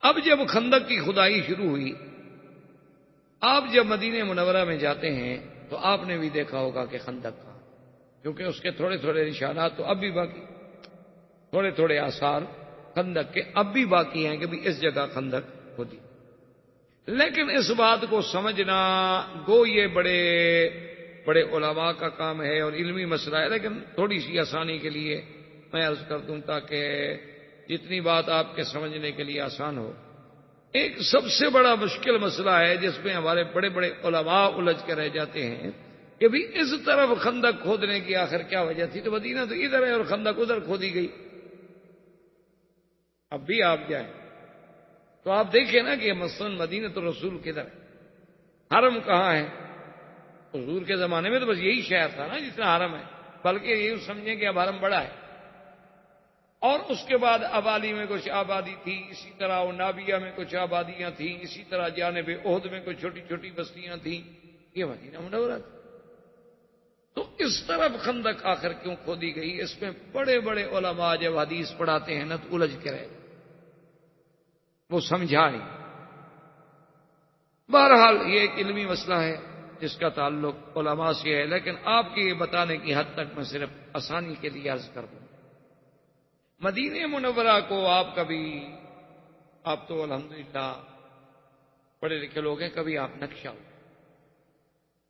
اب جب خندق کی کھدائی شروع ہوئی، آپ جب مدینہ منورہ میں جاتے ہیں تو آپ نے بھی دیکھا ہوگا کہ خندق کا، کیونکہ اس کے تھوڑے تھوڑے نشانات تو اب بھی باقی، تھوڑے تھوڑے آثار خندق کے اب بھی باقی ہیں کہ بھی اس جگہ خندق ہوتی. لیکن اس بات کو سمجھنا گو یہ بڑے بڑے علماء کا کام ہے اور علمی مسئلہ ہے، لیکن تھوڑی سی آسانی کے لیے میں عرض کر دوں تاکہ جتنی بات آپ کے سمجھنے کے لیے آسان ہو. ایک سب سے بڑا مشکل مسئلہ ہے جس میں ہمارے بڑے بڑے علماء الجھ کے رہ جاتے ہیں کہ بھی اس طرف خندق کھودنے کی آخر کیا وجہ تھی؟ تو مدینہ تو ادھر ہے اور خندق ادھر کھودی گئی. اب بھی آپ جائیں تو آپ دیکھیں نا کہ مثلا مدینہ تو رسول کدھر ہے، حرم کہاں ہے؟ حضور کے زمانے میں تو بس یہی شہر تھا نا جتنا حرم ہے، بلکہ یہ سمجھیں کہ اب حرم بڑا ہے. اور اس کے بعد ابالی میں کچھ آبادی تھی، اسی طرح نابیہ میں کچھ آبادیاں تھیں، اسی طرح جانب احد میں کچھ چھوٹی چھوٹی بستیاں تھیں. یہ مدینہ منورہ تھا. تو اس طرف خندق آخر کیوں کھودی گئی؟ اس میں بڑے بڑے علماء جب حدیث پڑھاتے ہیں نا تو الجھ کے رہے. وہ سمجھا نہیں۔ بہرحال یہ ایک علمی مسئلہ ہے جس کا تعلق علماء سے ہے، لیکن آپ کے یہ بتانے کی حد تک میں صرف آسانی کے لیے عرض کر دوں، مدینہ منورہ کو آپ تو الحمدللہ پڑھے لکھے لوگ ہیں، کبھی آپ نقشہ ہو،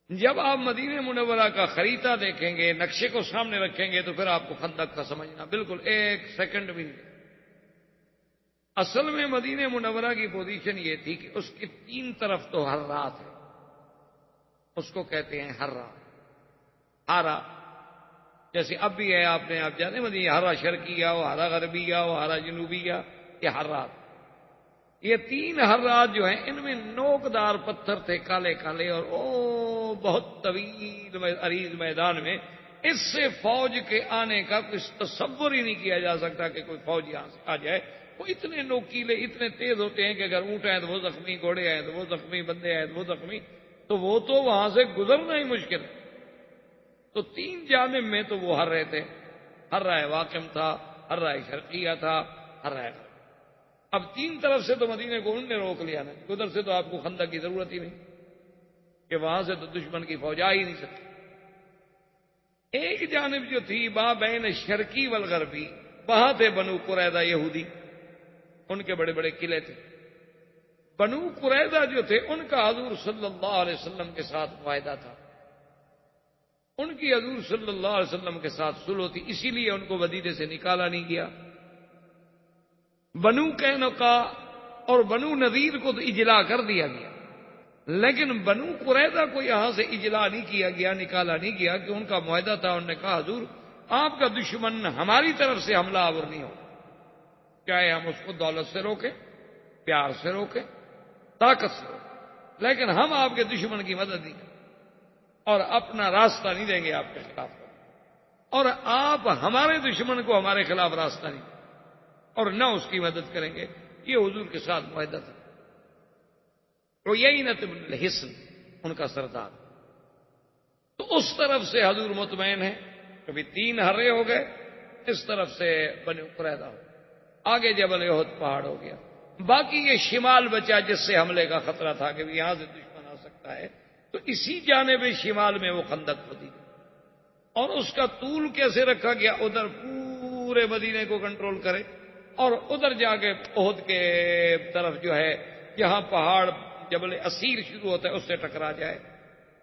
جب آپ مدینہ منورہ کا خریدہ دیکھیں گے، نقشے کو سامنے رکھیں گے، تو پھر آپ کو خندق کا سمجھنا بالکل ایک سیکنڈ بھی نہیں۔ اصل میں مدینہ منورہ کی پوزیشن یہ تھی کہ اس کی 3 طرف تو حرات ہے، اس کو کہتے ہیں ہارا، جیسے اب بھی ہے، آپ جانے مدینہ ہارا شرقیہ ہو، ہارا غربیہ ہو، ہارا جنوبیہ، یہ حرات، یہ 3 حرات جو ہیں ان میں نوکدار پتھر تھے، کالے کالے، اور بہت طویل عریض میدان میں، اس سے فوج کے آنے کا کوئی تصور ہی نہیں کیا جا سکتا کہ کوئی فوج یہاں سے آ جائے۔ وہ اتنے نوکیلے، اتنے تیز ہوتے ہیں کہ اگر اونٹ آئے تو وہ زخمی، گھوڑے آئے تو وہ زخمی، بندے آئے تو وہ زخمی، تو وہ تو وہاں سے گزرنا ہی مشکل ہے۔ تو 3 جانب میں تو وہ ہر رہے تھے، ہر رائے واقم تھا، ہر رائے شرقیہ تھا، ہر رائے۔ اب 3 طرف سے تو مدینے کو انہوں نے روک لیا نا، ادھر سے تو آپ کو خندق کی ضرورت ہی نہیں کہ وہاں سے تو دشمن کی فوج آ ہی نہیں سکتی۔ ایک جانب جو تھی بین شرقی والغربی، وہاں تھے بنو قریظہ یہودی، ان کے بڑے بڑے قلعے تھے۔ بنو قریظہ جو تھے ان کا حضور صلی اللہ علیہ وسلم کے ساتھ معاہدہ تھا، ان کی حضور صلی اللہ علیہ وسلم کے ساتھ صلح تھی، اسی لیے ان کو مدینے سے نکالا نہیں گیا۔ بنو قینقاع اور بنو نذیر کو تو اجلا کر دیا گیا، لیکن بنو قریظہ کو یہاں سے اجلا نہیں کیا گیا، نکالا نہیں گیا، کہ ان کا معاہدہ تھا۔ انہوں نے کہا حضور آپ کا دشمن ہماری طرف سے حملہ آور نہیں ہو، چاہے ہم اس کو دولت سے روکیں، پیار سے روکیں، طاقت سے روکیں، لیکن ہم آپ کے دشمن کی مدد نہیں کریں اور اپنا راستہ نہیں دیں گے آپ کے خلاف، اور آپ ہمارے دشمن کو ہمارے خلاف راستہ نہیں دیں اور نہ اس کی مدد کریں گے۔ یہ حضور کے ساتھ معاہدہ تھا۔ عیینہ بن الحصن ان کا سردار، تو اس طرف سے حضور مطمئن ہے، کبھی 3 ہرے ہو گئے، اس طرف سے بنو قریظہ ہو، آگے جبل احد پہاڑ ہو گیا، باقی یہ شمال بچا جس سے حملے کا خطرہ تھا کہ یہاں سے دشمن آ سکتا ہے، تو اسی جانب شمال میں وہ خندق کھودی گئی، اور اس کا طول کیسے رکھا گیا، ادھر پورے مدینے کو کنٹرول کرے اور ادھر جا کے احد کے طرف جو ہے جہاں پہاڑ جبل اسیر شروع ہوتا ہے اس سے ٹکرا جائے،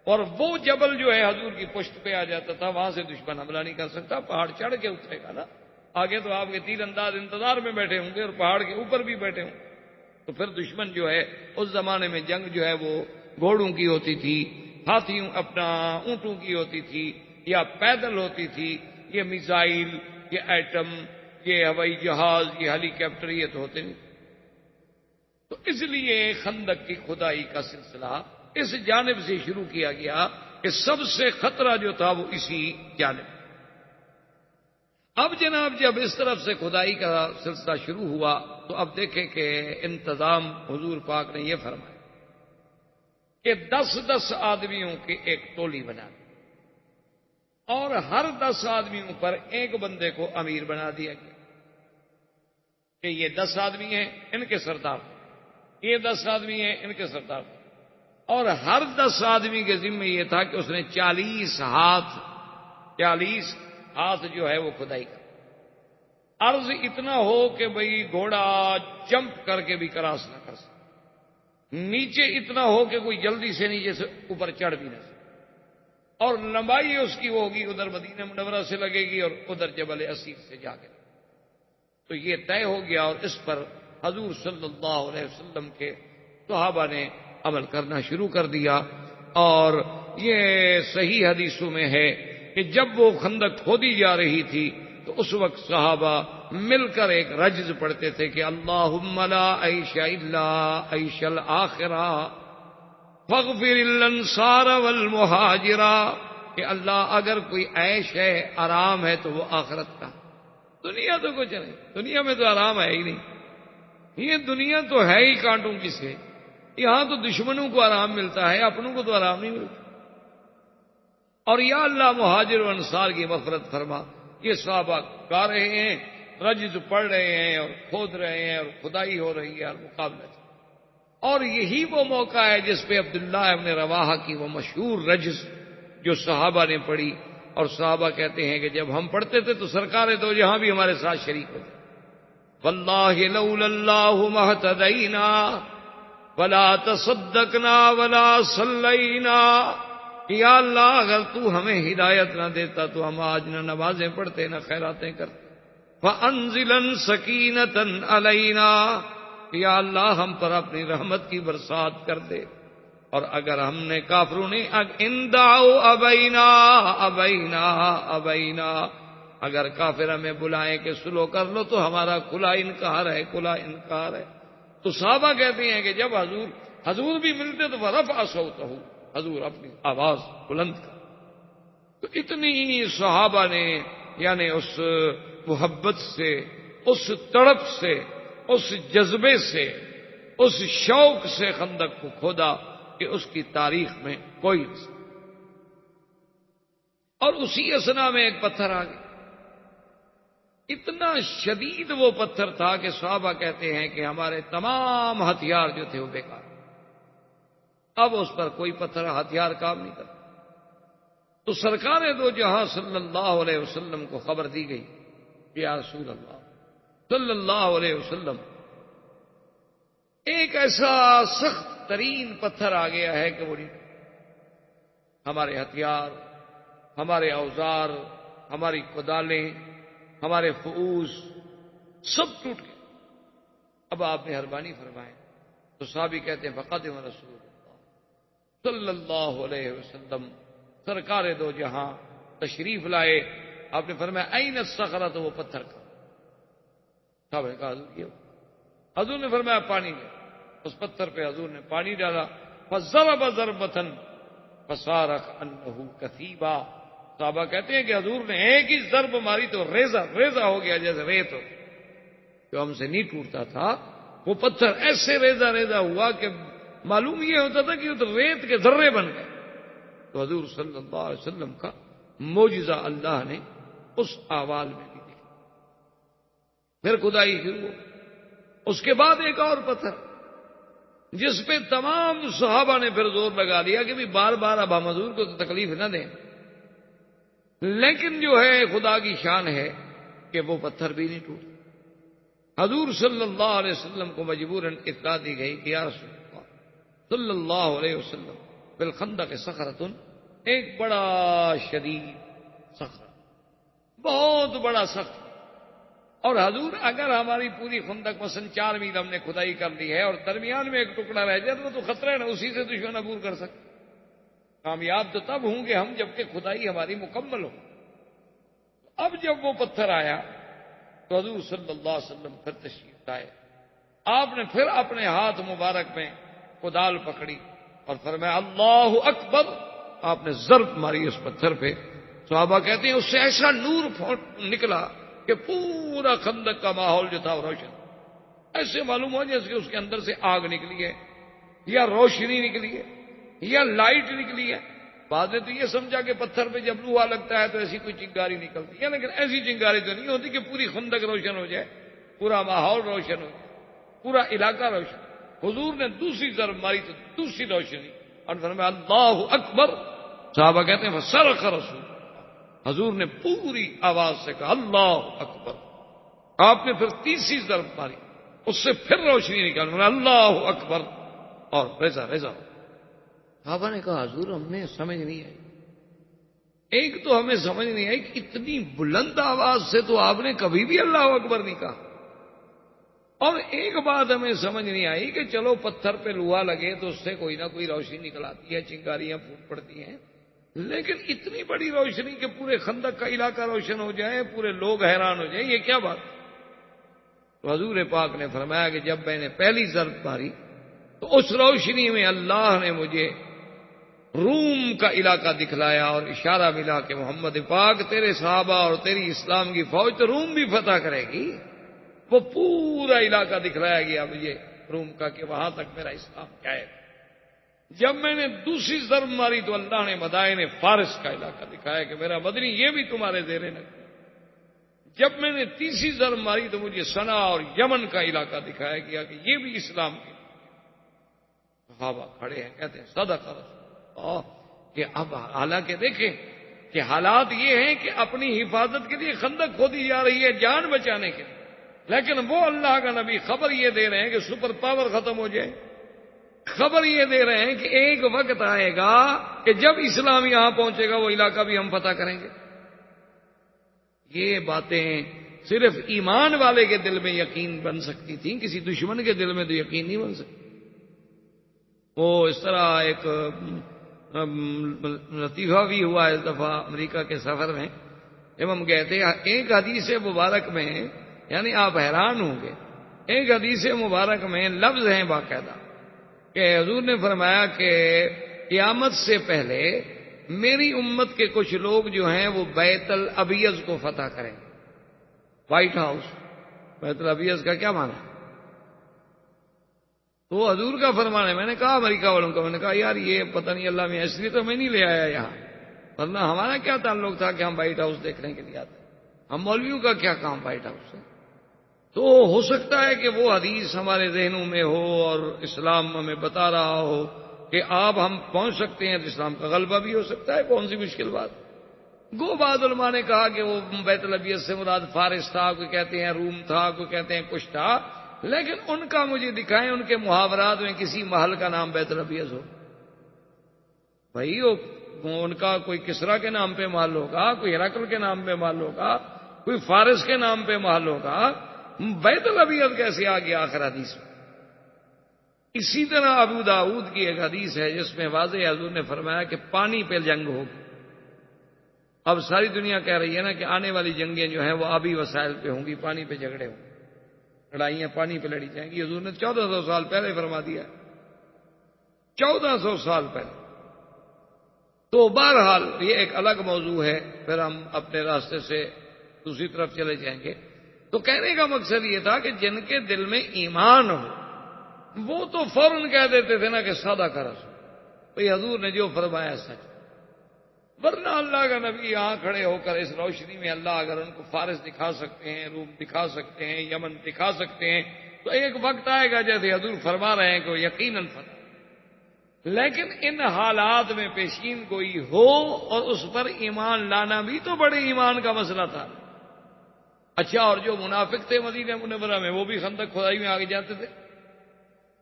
اور وہ جبل جو ہے حضور کی پشت پہ آ جاتا تھا، وہاں سے دشمن حملہ نہیں کر سکتا، پہاڑ چڑھ کے اترے گا نا، آگے تو آپ کے تیر انداز انتظار میں بیٹھے ہوں گے اور پہاڑ کے اوپر بھی بیٹھے ہوں، تو پھر دشمن جو ہے اس زمانے میں جنگ جو ہے وہ گھوڑوں کی ہوتی تھی، ہاتھیوں اپنا اونٹوں کی ہوتی تھی، یا پیدل ہوتی تھی، یہ میزائل، یہ ایٹم، یہ ہوائی جہاز، یہ ہیلی کاپٹر، یہ تو ہوتے نہیں۔ تو اس لیے خندق کی کھدائی کا سلسلہ اس جانب سے شروع کیا گیا کہ سب سے خطرہ جو تھا وہ اسی جانب۔ اب جناب جب اس طرف سے کھدائی کا سلسلہ شروع ہوا تو اب دیکھیں کہ انتظام حضور پاک نے یہ فرمایا کہ 10 آدمیوں کی ایک ٹولی بنا دی، اور ہر 10 آدمیوں پر ایک بندے کو امیر بنا دیا گیا کہ یہ 10 آدمی ہیں ان کے سردار، یہ 10 آدمی ہیں ان کے سردار، اور ہر 10 آدمی کے ذمہ یہ تھا کہ اس نے 40 ہاتھ جو ہے وہ کھدائی کر، عرض اتنا ہو کہ بھئی گھوڑا جمپ کر کے بھی کراس نہ کر سکے، نیچے اتنا ہو کہ کوئی جلدی سے نیچے سے اوپر چڑھ بھی نہ سکے، اور لمبائی اس کی ہوگی ادھر مدینہ منورہ سے لگے گی اور ادھر جبل اسیر سے جا کے، تو یہ طے ہو گیا، اور اس پر حضور صلی اللہ علیہ وسلم کے صحابہ نے عمل کرنا شروع کر دیا۔ اور یہ صحیح حدیثوں میں ہے کہ جب وہ خندق کھودی جا رہی تھی تو اس وقت صحابہ مل کر ایک رجز پڑھتے تھے کہ اللہم لا عیش الا عیش الآخرہ فاغفر الانصار والمہاجرہ، کہ اللہ اگر کوئی عیش ہے، آرام ہے، تو وہ آخرت کا، دنیا تو کچھ نہیں، دنیا میں تو آرام ہے ہی نہیں، یہ دنیا تو ہے ہی کانٹوں کی سے، یہاں تو دشمنوں کو آرام ملتا ہے، اپنوں کو تو آرام نہیں ملتا، اور یا اللہ مہاجر و انصار کی مغفرت فرما۔ یہ صحابہ گا رہے ہیں رجز پڑھ رہے ہیں اور کھود رہے ہیں اور کھدائی ہو رہی ہے اور مقابلہ چل رہا ہے۔ اور یہی وہ موقع ہے جس پہ عبداللہ ابن رواحہ کی وہ مشہور رجز جو صحابہ نے پڑھی، اور صحابہ کہتے ہیں کہ جب ہم پڑھتے تھے تو سرکار دو جہاں بھی ہمارے ساتھ شریک ہوتے، واللہ لولا اللہ ما اهتدینا ولا تصدقنا ولا صلینا، یا اللہ اگر تو ہمیں ہدایت نہ دیتا تو ہم آج نہ نمازیں پڑھتے نہ خیراتیں کرتے۔ فانزلن سکینۃ علینا، یا اللہ ہم پر اپنی رحمت کی برسات کر دے۔ اور اگر ہم نے کافروں نے اندعوا ابینا ابینا ابینا، اگر کافر ہمیں بلائیں کہ سلو کر لو تو ہمارا کھلا انکار ہے، کھلا انکار ہے۔ تو صحابہ کہتے ہیں کہ جب حضور بھی ملتے تو فرفع صوتہ، حضور اپنی آواز بلند کر۔ تو اتنی صحابہ نے یعنی اس محبت سے، اس تڑپ سے، اس جذبے سے، اس شوق سے خندق کو کھودا کہ اس کی تاریخ میں کوئی نہیں۔ اور اسی اسنا میں ایک پتھر آ گیا، اتنا شدید وہ پتھر تھا کہ صحابہ کہتے ہیں کہ ہمارے تمام ہتھیار جو تھے وہ بیکار، اب اس پر کوئی پتھر ہتھیار کام نہیں کرتا۔ تو سرکار دو جہاں صلی اللہ علیہ وسلم کو خبر دی گئی، یا رسول اللہ صلی اللہ علیہ وسلم، ایک ایسا سخت ترین پتھر آ گیا ہے کہ وہ نہیں، ہمارے ہتھیار، ہمارے اوزار، ہماری کدالیں، ہمارے فؤوس سب ٹوٹ گئے۔ اب آپ مہربانی فرمائیں۔ تو صحابی کہتے ہیں فقدم رسول اللہ صلی اللہ علیہ وسلم، سرکار دو جہاں تشریف لائے۔ آپ نے فرمایا این الصخرہ، تو وہ پتھر کا۔ صحابہ نے کہا حضور یہ، حضور نے فرمایا پانی لے۔ اس پتھر پہ حضور نے پانی ڈالا، فضرب ضربۃ فصار کأنہ کثیبا۔ صحابہ کہتے ہیں کہ حضور نے ایک ہی ضرب ماری تو ریزہ ریزہ ہو گیا، جیسے ریت ہو، جو ہم سے نہیں ٹوٹتا تھا وہ پتھر ایسے ریزہ ریزہ ہوا کہ معلوم یہ ہوتا تھا کہ وہ تو ریت کے ذرے بن گئے۔ تو حضور صلی اللہ علیہ وسلم کا معجزہ اللہ نے اس احوال میں بھی دیکھا۔ پھر کھدائی شروع ہو، اس کے بعد ایک اور پتھر جس پہ تمام صحابہ نے پھر زور لگا دیا کہ بھی بار بار اب ہم حضور کو تو تکلیف نہ دیں، لیکن جو ہے خدا کی شان ہے کہ وہ پتھر بھی نہیں ٹوٹا۔ حضور صلی اللہ علیہ وسلم کو مجبوراً اطلاع دی گئی کہ یا رسول اللہ صلی اللہ علیہ وسلم بالخندق صخرۃ، ایک بڑا شدید صخرہ، بہت بڑا سخت۔ اور حضور اگر ہماری پوری خندق مثلا 4 میل ہم نے کھدائی کر لی ہے اور درمیان میں ایک ٹکڑا رہ جائے تو خطرہ ہے نا، اسی سے دشمن عبور کر سکتے۔ کامیاب تو تب ہوں گے ہم جبکہ کھدائی ہماری مکمل ہو۔ اب جب وہ پتھر آیا تو حضور صلی اللہ علیہ وسلم پھر تشریف لائے۔ آپ نے پھر اپنے ہاتھ مبارک میں کدال پکڑی اور فرمایا اللہ اکبر۔ آپ نے ضرب ماری اس پتھر پہ۔ صحابہ کہتے ہیں اس سے ایسا نور نکلا کہ پورا خندق کا ماحول جو تھا وہ روشن، ایسے معلوم ہو جیسے کہ اس کے اندر سے آگ نکلی ہے یا روشنی نکلی ہے یا لائٹ نکلی ہے۔ بعد نے تو یہ سمجھا کہ پتھر پہ جب لوہا لگتا ہے تو ایسی کوئی چنگاری نکلتی ہے، لیکن ایسی چنگاری تو نہیں ہوتی کہ پوری خندق روشن ہو جائے، پورا ماحول روشن ہو جائے، پورا علاقہ روشن۔ حضور نے دوسری ضرب ماری تو دوسری روشنی، اور فرمایا اللہ اکبر۔ صحابہ کہتے ہیں فصرخ رسول، حضور نے پوری آواز سے کہا اللہ اکبر۔ آپ نے پھر تیسری ضرب ماری، اس سے پھر روشنی نکال، اللہ اکبر، اور ریزہ ریزہ۔ صحابہ نے کہا حضور ہمیں سمجھ نہیں آئی، ایک تو ہمیں سمجھ نہیں آئی کہ اتنی بلند آواز سے تو آپ نے کبھی بھی اللہ اکبر نہیں کہا، اور ایک بات ہمیں سمجھ نہیں آئی کہ چلو پتھر پہ لوہا لگے تو اس سے کوئی نہ کوئی روشنی نکل آتی ہے، چنگاریاں پھوٹ پڑتی ہیں، لیکن اتنی بڑی روشنی کہ پورے خندق کا علاقہ روشن ہو جائے، پورے لوگ حیران ہو جائیں، یہ کیا بات؟ تو حضور پاک نے فرمایا کہ جب میں نے پہلی ضرب ماری تو اس روشنی میں اللہ نے مجھے روم کا علاقہ دکھلایا اور اشارہ ملا کہ محمد پاک تیرے صحابہ اور تیری اسلام کی فوج تو روم بھی فتح کرے گی۔ وہ پورا علاقہ دکھلایا گیا مجھے روم کا کہ وہاں تک میرا اسلام جائے۔ جب میں نے دوسری ضرب ماری تو اللہ نے مدائن فارس کا علاقہ دکھایا کہ میرا مدنی یہ بھی تمہارے زیر نظر۔ جب میں نے تیسری ضرب ماری تو مجھے سنا اور یمن کا علاقہ دکھایا گیا کہ یہ بھی اسلام کے صحابہ کھڑے ہیں، کہتے ہیں صدق رسول اللہ، کہ اب حالانکہ دیکھیں کہ حالات یہ ہیں کہ اپنی حفاظت کے لیے خندق کھودی جا رہی ہے جان بچانے کے لیے، لیکن وہ اللہ کا نبی خبر یہ دے رہے ہیں کہ سپر پاور ختم ہو جائے، خبر یہ دے رہے ہیں کہ ایک وقت آئے گا کہ جب اسلام یہاں پہنچے گا وہ علاقہ بھی ہم فتح کریں گے۔ یہ باتیں صرف ایمان والے کے دل میں یقین بن سکتی تھیں، کسی دشمن کے دل میں تو یقین نہیں بن سکتی۔ وہ اس طرح ایک لطیفہ بھی ہوا اس دفعہ امریکہ کے سفر میں، جب ہم گئے تھے، ایک حدیث مبارک میں، یعنی آپ حیران ہوں گے، ایک حدیث مبارک میں لفظ ہیں باقاعدہ کہ حضور نے فرمایا کہ قیامت سے پہلے میری امت کے کچھ لوگ جو ہیں وہ بیت الابیض کو فتح کریں گے۔ وائٹ ہاؤس، بیت الابیض کا کیا معنی ہے؟ تو حضور کا فرمان ہے۔ میں نے کہا امریکہ والوں کا، میں نے کہا یار یہ پتہ نہیں اللہ میں، اس لیے تو میں نہیں لے آیا یہاں، ورنہ ہمارا کیا تعلق تھا کہ ہم وائٹ ہاؤس دیکھنے کے لیے آتے، ہم مولویوں کا کیا کام وائٹ ہاؤس سے؟ تو ہو سکتا ہے کہ وہ حدیث ہمارے ذہنوں میں ہو اور اسلام ہمیں بتا رہا ہو کہ آپ ہم پہنچ سکتے ہیں، تو اسلام کا غلبہ بھی ہو سکتا ہے، کون سی مشکل بات۔ گو بعض علماء نے کہا کہ وہ بیت الابیض سے مراد فارس تھا، کوئی کہتے ہیں روم تھا، کوئی کہتے ہیں کچھ تھا، لیکن ان کا مجھے دکھائیں ان کے محاورات میں کسی محل کا نام بیت الابیض ہو۔ بھائی ان کا کوئی کسرا کے نام پہ محل ہوگا، کوئی ہرقل کے نام پہ محل ہوگا، کوئی فارس کے نام پہ محل ہوگا، بیت الابیض کیسے آ گیا آخر حدیث میں؟ اسی طرح ابو داؤد کی ایک حدیث ہے جس میں واضح حضور نے فرمایا کہ پانی پہ جنگ ہوگی۔ اب ساری دنیا کہہ رہی ہے نا کہ آنے والی جنگیں جو ہیں وہ آبی وسائل پہ ہوں گی، پانی پہ جھگڑے ہوں گے، لڑائیاں پانی پہ لڑی جائیں گی۔ حضور نے 1400 سال پہلے فرما دیا، 1400 سال پہلے۔ تو بہرحال یہ ایک الگ موضوع ہے، پھر ہم اپنے راستے سے دوسری طرف چلے جائیں گے۔ تو کہنے کا مقصد یہ تھا کہ جن کے دل میں ایمان ہو وہ تو فوراً کہہ دیتے تھے نا کہ سادہ کا رسول، بھئی حضور نے جو فرمایا سچ۔ ورنہ اللہ کا نبی یہاں کھڑے ہو کر اس روشنی میں اللہ اگر ان کو فارس دکھا سکتے ہیں، روم دکھا سکتے ہیں، یمن دکھا سکتے ہیں، تو ایک وقت آئے گا جیسے حضور فرما رہے ہیں کہ وہ یقیناً فتح۔ لیکن ان حالات میں پیشین گوئی ہو اور اس پر ایمان لانا بھی تو بڑے ایمان کا مسئلہ تھا۔ اچھا، اور جو منافق تھے مدینہ منورہ میں وہ بھی خندق کھدائی میں آگے جاتے تھے،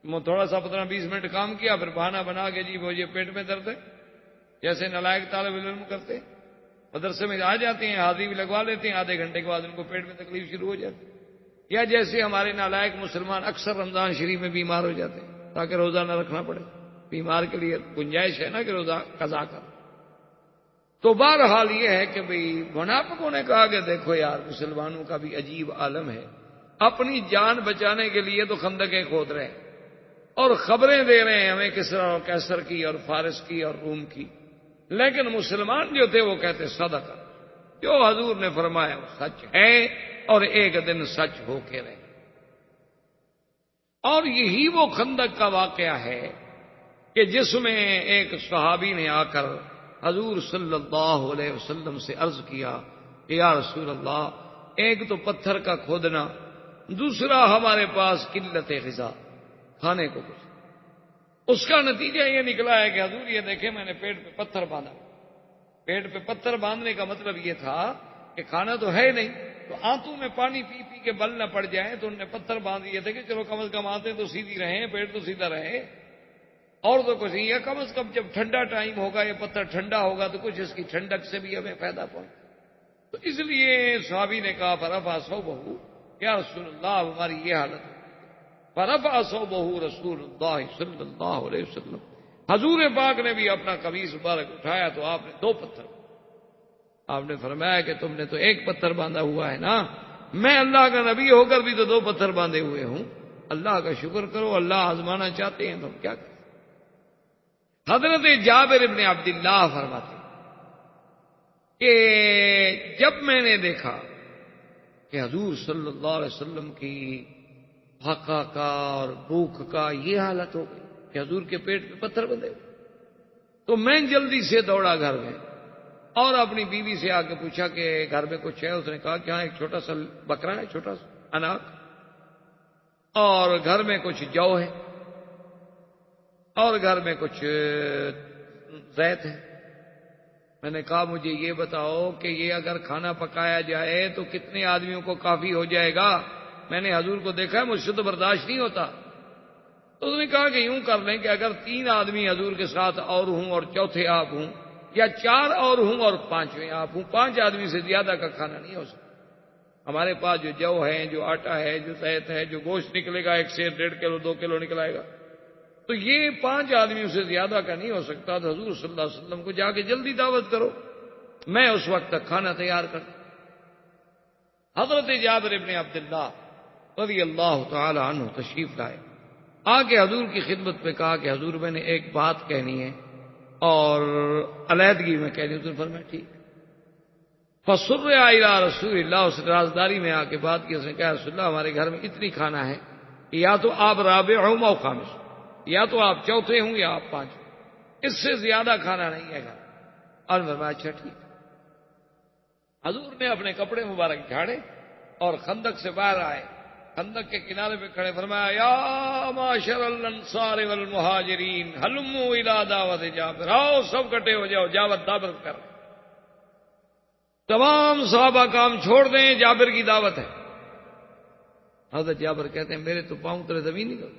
وہ تھوڑا سا 15-20 منٹ کام کیا پھر بہانہ بنا کے جی مجھے پیٹ میں درد ہے، جیسے نالائق طالب علم کرتے، مدرسے میں آ جاتے ہیں، حاضری بھی لگوا لیتے ہیں، آدھے گھنٹے کے بعد ان کو پیٹ میں تکلیف شروع ہو جاتی، یا جیسے ہمارے نالائق مسلمان اکثر رمضان شریف میں بیمار ہو جاتے ہیں تاکہ روزہ نہ رکھنا پڑے، بیمار کے لیے گنجائش ہے نا کہ روزہ قضا کر۔ تو بہرحال یہ ہے کہ بھئی منافقوں نے کہا کہ دیکھو یار مسلمانوں کا بھی عجیب عالم ہے، اپنی جان بچانے کے لیے تو خندقیں کھود رہے ہیں اور خبریں دے رہے ہیں ہمیں کسرا اور کیسر کی اور فارس کی اور روم کی، لیکن مسلمان جو تھے وہ کہتے صدق، جو حضور نے فرمایا وہ سچ ہے اور ایک دن سچ ہو کے رہے۔ اور یہی وہ خندق کا واقعہ ہے کہ جس میں ایک صحابی نے آ کر حضور صلی اللہ علیہ وسلم سے عرض کیا کہ یا رسول اللہ، ایک تو پتھر کا کھودنا، دوسرا ہمارے پاس قلت غذا، کھانے کو کچھ۔ اس کا نتیجہ یہ نکلا ہے کہ حضور یہ دیکھیں میں نے پیٹ پہ پتھر باندھا۔ پیٹ پہ پتھر باندھنے کا مطلب یہ تھا کہ کھانا تو ہے نہیں، تو آنتوں میں پانی پی پی کے بل نہ پڑ جائیں، تو انہوں نے پتھر باندھ دیے تھے کہ چلو کم از کم آنتیں تو سیدھی رہیں، پیٹ تو سیدھا رہے، اور تو کچھ نہیں ہے، کم از کم جب ٹھنڈا ٹائم ہوگا یہ پتھر ٹھنڈا ہوگا تو کچھ اس کی ٹھنڈک سے بھی ہمیں فائدہ پہنچے۔ تو اس لیے صحابی نے کہا فرفع ثوبہ، یا رسول اللہ ہماری یہ حالت ہے۔ فرفع ثوبہ رسول اللہ صلی اللہ علیہ وسلم، حضور پاک نے بھی اپنا قمیص مبارک اٹھایا تو آپ نے 2 پتھر، آپ نے فرمایا کہ تم نے تو 1 پتھر باندھا ہوا ہے نا، میں اللہ کا نبی ہو کر بھی تو 2 پتھر باندھے ہوئے ہوں، اللہ کا شکر کرو، اللہ آزمانا چاہتے ہیں تو ہم کیا کریں۔ حضرت جابر بن عبداللہ فرماتے کہ جب میں نے دیکھا کہ حضور صلی اللہ علیہ وسلم کی حقا کا اور بھوک کا یہ حالت ہو گئی کہ حضور کے پیٹ پہ پتھر بندھے ہوئے، تو میں جلدی سے دوڑا گھر میں اور اپنی بیوی سے آ کے پوچھا کہ گھر میں کچھ ہے؟ اس نے کہا کہ ہاں ایک چھوٹا سا بکرا ہے، چھوٹا سا اناک، اور گھر میں کچھ جو ہے، اور گھر میں کچھ زیت ہے۔ میں نے کہا مجھے یہ بتاؤ کہ یہ اگر کھانا پکایا جائے تو کتنے آدمیوں کو کافی ہو جائے گا؟ میں نے حضور کو دیکھا ہے، مجھ سے تو برداشت نہیں ہوتا۔ تو اس نے کہا کہ یوں کر لیں کہ اگر 3 آدمی حضور کے ساتھ اور ہوں اور چوتھے آپ ہوں، یا 4 اور ہوں اور 5ویں آپ ہوں، 5 آدمی سے زیادہ کا کھانا نہیں ہو سکتا۔ ہمارے پاس جو جو ہے، جو آٹا ہے، جو زیت ہے، جو گوشت نکلے گا 1 سے 1.5 کلو 2 کلو نکلائے گا، تو یہ 5 آدمیوں سے زیادہ کا نہیں ہو سکتا۔ تو حضور صلی اللہ علیہ وسلم کو جا کے جلدی دعوت کرو، میں اس وقت تک کھانا تیار کر دوں۔ حضرت جابر ابن عبداللہ رضی اللہ تعالی عنہ تشریف لائے، آ کے حضور کی خدمت میں کہا کہ حضور میں نے ایک بات کہنی ہے اور علیحدگی میں کہنی ہے۔ حضور فرمایا ٹھیک۔ فسر الی رسول اللہ، اس رازداری میں آ کے بات کی۔ اس نے کہا رسول اللہ ہمارے گھر میں اتنی کھانا ہے، یا تو آپ رابع ہوں او خامس، یا تو آپ چوتھے ہوں یا آپ 5، اس سے زیادہ کھانا نہیں ہے گھر۔ اور فرمایا اچھا ٹھیک۔ حضور نے اپنے کپڑے مبارک جھاڑے اور خندق سے باہر آئے، خندق کے کنارے پہ کھڑے فرمایا یا معاشر الانصار والمہاجرین ہلموا الی دعوت جابر، آؤ سب کٹے ہو جاؤ، دعوت کر۔ تمام صحابہ کام چھوڑ دیں، جابر کی دعوت ہے۔ حضرت جابر کہتے ہیں میرے تو پاؤں تلے زمین نکل،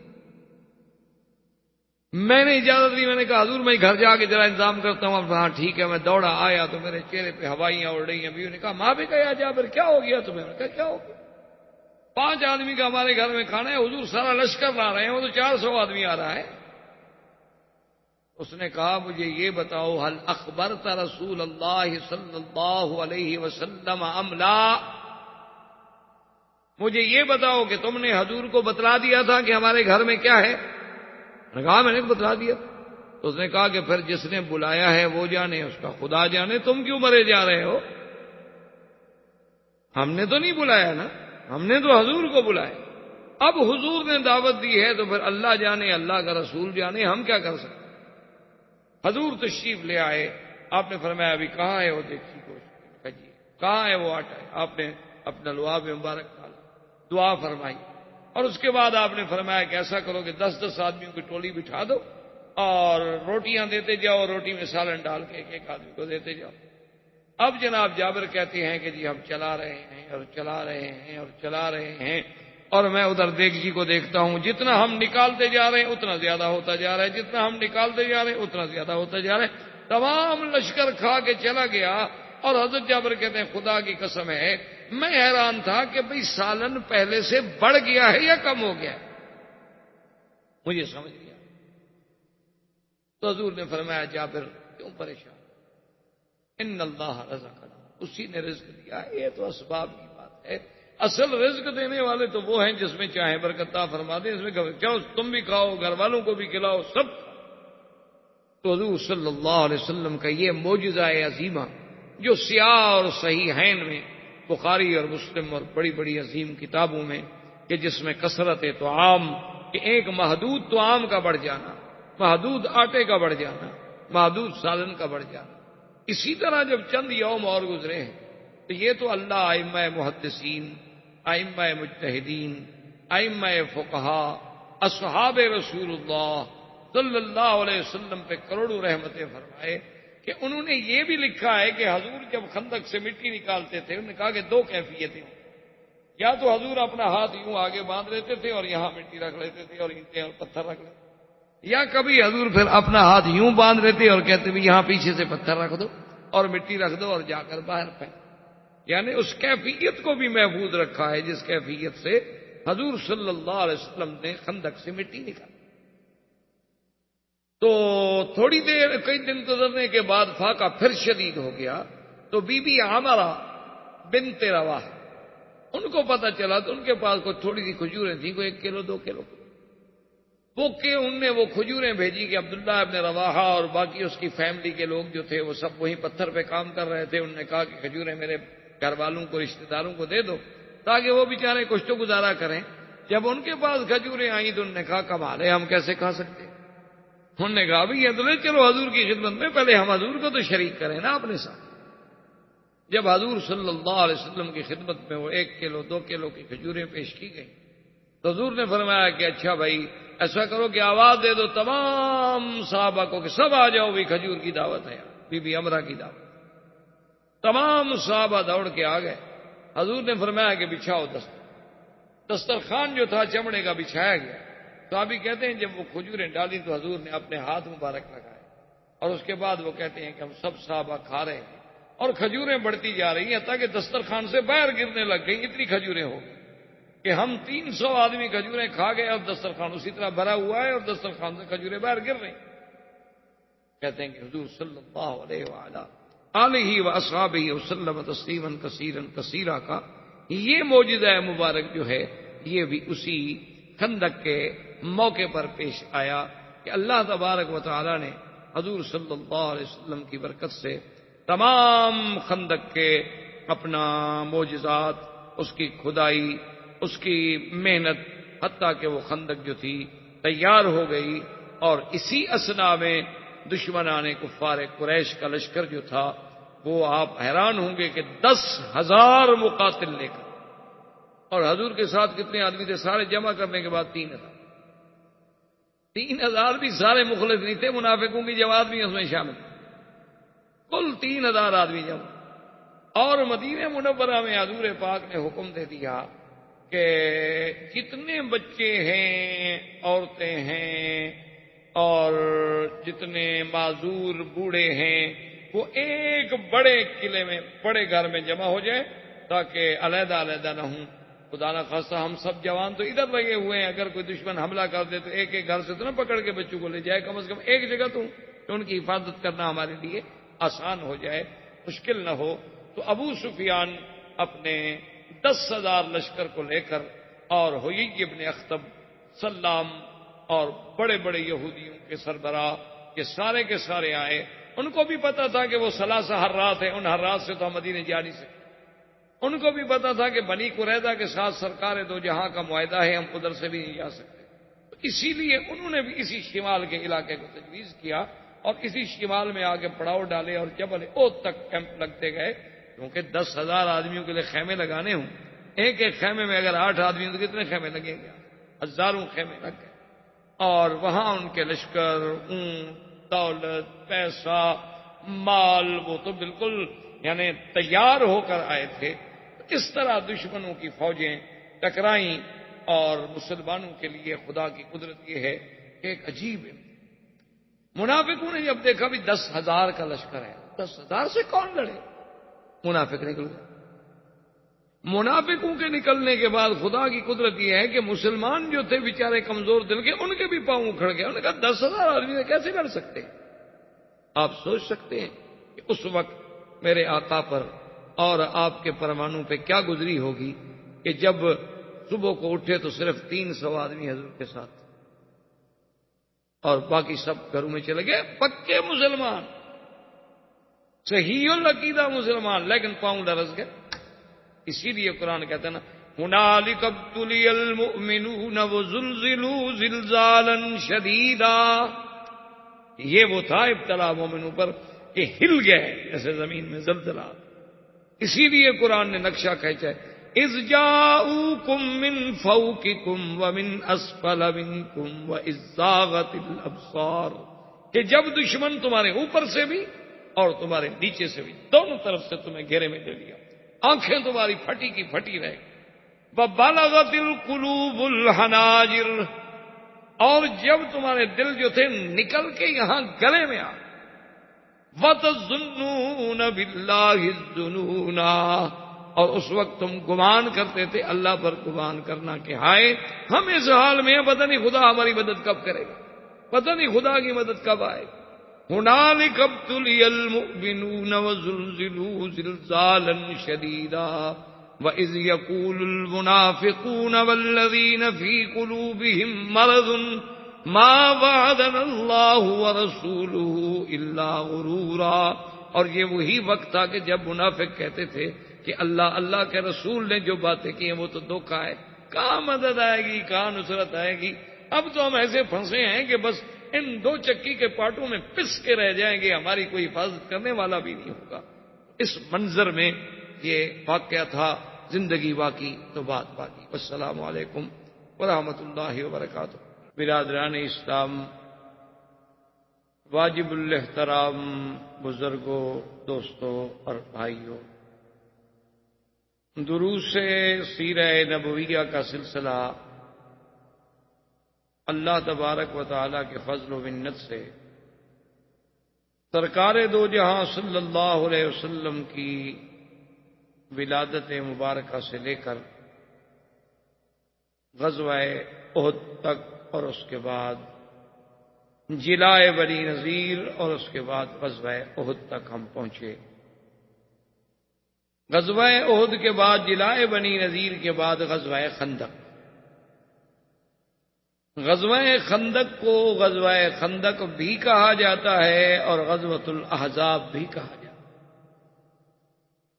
میں نے اجازت دی، میں نے کہا حضور میں گھر جا کے ذرا انتظام کرتا ہوں۔ اب ہاں ٹھیک ہے، میں دوڑا آیا تو میرے چہرے پہ ہوائیاں اڑ رہی ہیں۔ بیوی نے کہا ماں بھی کہا جابر کیا ہو گیا تمہیں؟ میں نے کہا کیا ہو گیا؟ 5 آدمی کا ہمارے گھر میں کھانا ہے، حضور سارا لشکر لا رہے ہیں، وہ تو 400 آدمی آ رہا ہے۔ اس نے کہا مجھے یہ بتاؤ هل اخبرت رسول اللہ صلی اللہ علیہ وسلم ام لا، مجھے یہ بتاؤ کہ تم نے حضور کو بتلا دیا تھا کہ ہمارے گھر میں کیا ہے؟ میں نے کہا میں نے بتلا دیا۔ تو اس نے کہا کہ پھر جس نے بلایا ہے وہ جانے، اس کا خدا جانے، تم کیوں مرے جا رہے ہو؟ ہم نے تو نہیں بلایا نا، ہم نے تو حضور کو بلایا۔ اب حضور نے دعوت دی ہے تو پھر اللہ جانے، اللہ کا رسول جانے، ہم کیا کر سکتے؟ حضور تشریف لے آئے، آپ نے فرمایا ابھی کہاں ہے وہ دیکھی گوشت؟ جی کہاں ہے وہ آٹا؟ ہے آپ نے اپنا لعاب مبارک ڈالا، دعا فرمائی، اور اس کے بعد آپ نے فرمایا کہ ایسا کرو کہ 10-10 آدمیوں کی ٹولی بٹھا دو اور روٹیاں دیتے جاؤ، روٹی میں سالن ڈال کے ایک آدمی کو دیتے جاؤ۔ اب جناب جابر کہتے ہیں کہ جی ہم چلا رہے ہیں اور چلا رہے ہیں اور چلا رہے ہیں، اور میں ادھر دیگچی کو دیکھتا ہوں، جتنا ہم نکالتے جا رہے ہیں اتنا زیادہ ہوتا جا رہا ہے، جتنا ہم نکالتے جا رہے ہیں اتنا زیادہ ہوتا جا رہا ہے، تمام لشکر کھا کے چلا گیا۔ اور حضرت جابر کہتے ہیں خدا کی قسم ہے میں حیران تھا کہ بھئی سالن پہلے سے بڑھ گیا ہے یا کم ہو گیا ہے، مجھے سمجھ گیا۔ تو حضور نے فرمایا جابر کیوں پریشان، ان اللہ رزقنا، اسی نے رزق دیا ہے، یہ تو اسباب کی بات ہے، اصل رزق دینے والے تو وہ ہیں جس میں چاہیں برکت عطا فرما دیں، اس میں کیوں تم بھی کھاؤ، گھر والوں کو بھی کھلاؤ، سب۔ تو حضور صلی اللہ علیہ وسلم کا یہ معجزہ عظیمہ جو سیاہ اور صحیحین میں، بخاری اور مسلم اور بڑی بڑی عظیم کتابوں میں، کہ جس میں کثرت طعام، کہ ایک محدود طعام کا بڑھ جانا، محدود آٹے کا بڑھ جانا، محدود سالن کا بڑھ جانا، اسی طرح جب چند یوم اور گزرے ہیں تو یہ تو اللہ ائمہ محدثین، ائمہ مجتہدین، ائمہ فقہا، اصحاب رسول اللہ صلی اللہ علیہ وسلم پہ کروڑوں رحمتیں فرمائے کہ انہوں نے یہ بھی لکھا ہے کہ حضور جب خندق سے مٹی نکالتے تھے انہوں نے کہا کہ 2 کیفیتیں ہیں، یا تو حضور اپنا ہاتھ یوں آگے باندھ لیتے تھے اور یہاں مٹی رکھ لیتے تھے اور اینٹیں اور پتھر رکھ لیتے، یا کبھی حضور پھر اپنا ہاتھ یوں باندھ لیتے اور کہتے بھی یہاں پیچھے سے پتھر رکھ دو اور مٹی رکھ دو اور جا کر باہر پھینک، یعنی اس کیفیت کو بھی محفوظ رکھا ہے جس کیفیت سے حضور صلی اللہ علیہ وسلم نے خندق سے مٹی نکالی۔ تو تھوڑی دیر، کئی دن گزرنے کے بعد فاقہ پھر شدید ہو گیا، تو بی بی عامرہ بنت رواحہ ان کو پتہ چلا، تو ان کے پاس کوئی تھوڑی سی کھجوریں تھیں، کوئی 1 کلو 2 کلو، وہ کہ ان نے وہ کھجوریں بھیجی کہ عبداللہ ابن رواحہ اور باقی اس کی فیملی کے لوگ جو تھے وہ سب وہیں پتھر پہ کام کر رہے تھے، انہوں نے کہا کہ کھجوریں میرے گھر والوں کو، رشتہ داروں کو دے دو تاکہ وہ بیچارے کچھ تو گزارا کریں۔ جب ان کے پاس کھجوریں آئیں تو انہوں نے کہا کمال ہے، ہم کیسے کھا سکتے؟ انہوں نے کہا بھائی یہ تو لے چلو حضور کی خدمت میں، پہلے ہم حضور کو تو شریک کریں نا اپنے ساتھ۔ جب حضور صلی اللہ علیہ وسلم کی خدمت میں وہ 1 کلو 2 کلو کی کھجوریں پیش کی گئیں تو حضور نے فرمایا کہ اچھا بھائی ایسا کرو کہ آواز دے دو تمام صحابہ کو کہ سب آ جاؤ بھی کھجور کی دعوت ہے، بی بی امرا کی دعوت۔ تمام صحابہ دوڑ کے آ گئے۔ حضور نے فرمایا کہ بچھاؤ دسترخوان جو تھا چمڑے کا بچھایا گیا۔ صحابی کہتے ہیں جب وہ کھجوریں ڈالی تو حضور نے اپنے ہاتھ مبارک لگائے اور اس کے بعد وہ کہتے ہیں کہ ہم سب صحابہ کھا رہے ہیں اور کھجوریں بڑھتی جا رہی ہیں تاکہ دسترخوان سے باہر گرنے لگ گئی، اتنی کھجوریں ہو گئی کہ ہم 300 آدمی کھجوریں کھا گئے اور دسترخوان اسی طرح بھرا ہوا ہے اور دسترخوان سے کھجوریں باہر گر رہی۔ کہتے ہیں کہ حضور صلی اللہ علیہ وآلہ آلہ واصحابہ وسلم تسلیما کثیرا کثیرا کا یہ معجزہ مبارک جو ہے یہ بھی اسی خندق کے موقع پر پیش آیا کہ اللہ تبارک و تعالی نے حضور صلی اللہ علیہ وسلم کی برکت سے تمام خندق کے اپنا معجزات، اس کی کھدائی، اس کی محنت، حتیٰ کہ وہ خندق جو تھی تیار ہو گئی۔ اور اسی اثنا میں دشمنان کفار قریش کا لشکر جو تھا وہ آپ حیران ہوں گے کہ 10,000 مقاتل لے کر، اور حضور کے ساتھ کتنے آدمی تھے سارے جمع کرنے کے بعد 3,000 بھی سارے مخلص نہیں تھے، منافقوں کی جماعت بھی اس میں شامل تھی، کل 3,000 آدمی جمع۔ اور مدینہ منورہ میں حضور پاک نے حکم دے دیا کہ جتنے بچے ہیں، عورتیں ہیں اور جتنے معذور بوڑھے ہیں وہ ایک بڑے قلعے میں، بڑے گھر میں جمع ہو جائیں تاکہ علیحدہ علیحدہ نہ ہوں۔ خدا نہ خواستہ ہم سب جوان تو ادھر لگے ہوئے ہیں، اگر کوئی دشمن حملہ کر دے تو ایک ایک گھر سے تو نہ پکڑ کے بچوں کو لے جائے، کم از کم ایک جگہ تو ان کی حفاظت کرنا ہمارے لیے آسان ہو جائے، مشکل نہ ہو۔ تو ابو سفیان اپنے 10,000 لشکر کو لے کر اور حیی ابن اخطب، سلام اور بڑے بڑے یہودیوں کے سربراہ یہ سارے کے سارے آئے۔ ان کو بھی پتا تھا کہ وہ 3 حرات ہیں، ان حرات سے تو ہم مدینے جا نہیں سکتے۔ ان کو بھی پتا تھا کہ بنی قریظہ کے ساتھ سرکار دو جہاں کا معاہدہ ہے، ہم ادھر سے بھی نہیں جا سکتے۔ تو اسی لیے انہوں نے بھی اسی شمال کے علاقے کو تجویز کیا اور اسی شمال میں آ کے پڑاؤ ڈالے اور جبل اوت تک کیمپ لگتے گئے، کیونکہ 10,000 آدمیوں کے لیے خیمے لگانے ہوں، ایک ایک خیمے میں اگر 8 آدمی ہوں تو کتنے خیمے لگیں گے؟ ہزاروں خیمے لگ گئے۔ اور وہاں ان کے لشکر، اونٹ، دولت، پیسہ، مال وہ تو بالکل یعنی تیار ہو کر آئے تھے۔ اس طرح دشمنوں کی فوجیں ٹکرائیں اور مسلمانوں کے لیے خدا کی قدرت یہ ہے کہ ایک عجیب ہے۔ منافقوں نے جب دیکھا بھی 10,000 کا لشکر ہے، 10,000 سے کون لڑے؟ منافق نکل گئے۔ منافقوں کے نکلنے کے بعد خدا کی قدرت یہ ہے کہ مسلمان جو تھے بیچارے کمزور دل کے، ان کے بھی پاؤں اکھڑ گئے۔ انہوں نے کہا 10,000 آدمی سے کیسے لڑ سکتے ہیں؟ آپ سوچ سکتے ہیں کہ اس وقت میرے آقا پر اور آپ کے پروانوں پہ کیا گزری ہوگی کہ جب صبح کو اٹھے تو صرف 300 آدمی حضور کے ساتھ اور باقی سب گھروں میں چلے گئے، پکے مسلمان، صحیح العقیدہ مسلمان، لیکن پاؤں لرز گئے۔ اسی لیے قرآن کہتا ہے نا هُنَالِكَ ابْتُلِيَ الْمُؤْمِنُونَ وَزُلْزِلُوا زِلْزَالًا شَدِيدًا، یہ وہ تھا ابتلا مومنوں پر کہ ہل گئے جیسے زمین میں زلزلہ۔ اسی لیے قرآن نے نقشہ کھینچا ہے اِذْ جَاءُوكُم مِّن فَوْقِكُمْ وَمِنْ أَسْفَلَ مِنكُمْ وَإِذْ زَاغَتِ الْأَبْصَارُ، کہ جب دشمن تمہارے اوپر سے بھی اور تمہارے نیچے سے بھی، دونوں طرف سے تمہیں گھیرے میں لے لیا، آنکھیں تمہاری پھٹی کی پھٹی رہے۔ وَبَلَغَتِ الْقُلُوبُ الْحَنَاجِرَ، اور جب تمہارے دل جو تھے نکل کے یہاں گلے میں آ، وَتَظُنُّونَ بِاللَّهِ الظُّنُونَ، اور اس وقت تم گمان کرتے تھے اللہ پر گمان کرنا کہ ہائے ہم اس حال میں ہیں، پتہ نہیں خدا ہماری مدد کب کرے گا، پتہ نہیں خدا کی مدد کب آئے۔ هُنَالِكَ ابْتُلِيَ الْمُؤْمِنُونَ وَزُلْزِلُوا زِلْزَالًا شَدِيدًا وَإِذْ يَقُولُ الْمُنَافِقُونَ وَالَّذِينَ فِي قُلُوبِهِم مَّرَضٌ مَّا وَعَدَنَا اللَّهُ وَرَسُولُهُ إِلَّا غُرُورًا، اور یہ وہی وقت تھا کہ جب منافق کہتے تھے کہ اللہ کے رسول نے جو باتیں کی ہیں وہ تو دھوکہ ہے، کہاں مدد آئے گی، کہاں نصرت آئے گی، اب تو ہم ایسے پھنسے ہیں کہ بس ان 2 چکی کے پاٹوں میں پس کے رہ جائیں گے، ہماری کوئی حفاظت کرنے والا بھی نہیں ہوگا۔ اس منظر میں یہ واقعہ تھا، زندگی باقی تو بات باقی۔ السلام علیکم ورحمۃ اللہ وبرکاتہ۔ برادران اسلام، واجب الاحترام بزرگوں، دوستوں اور بھائیوں، دروس سیرہ نبویہ کا سلسلہ اللہ تبارک و تعالی کے فضل و منت سے سرکار دو جہاں صلی اللہ علیہ وسلم کی ولادت مبارکہ سے لے کر غزوہ احد تک اور اس کے بعد جلائے بنی نذیر اور اس کے بعد غزوہ احد تک ہم پہنچے۔ غزوہ احد کے بعد جلائے بنی نذیر کے بعد غزوہ خندق۔ غزوہ خندق کو غزوہ خندق بھی کہا جاتا ہے اور غزوۃ الاحزاب بھی کہا جاتا ہے۔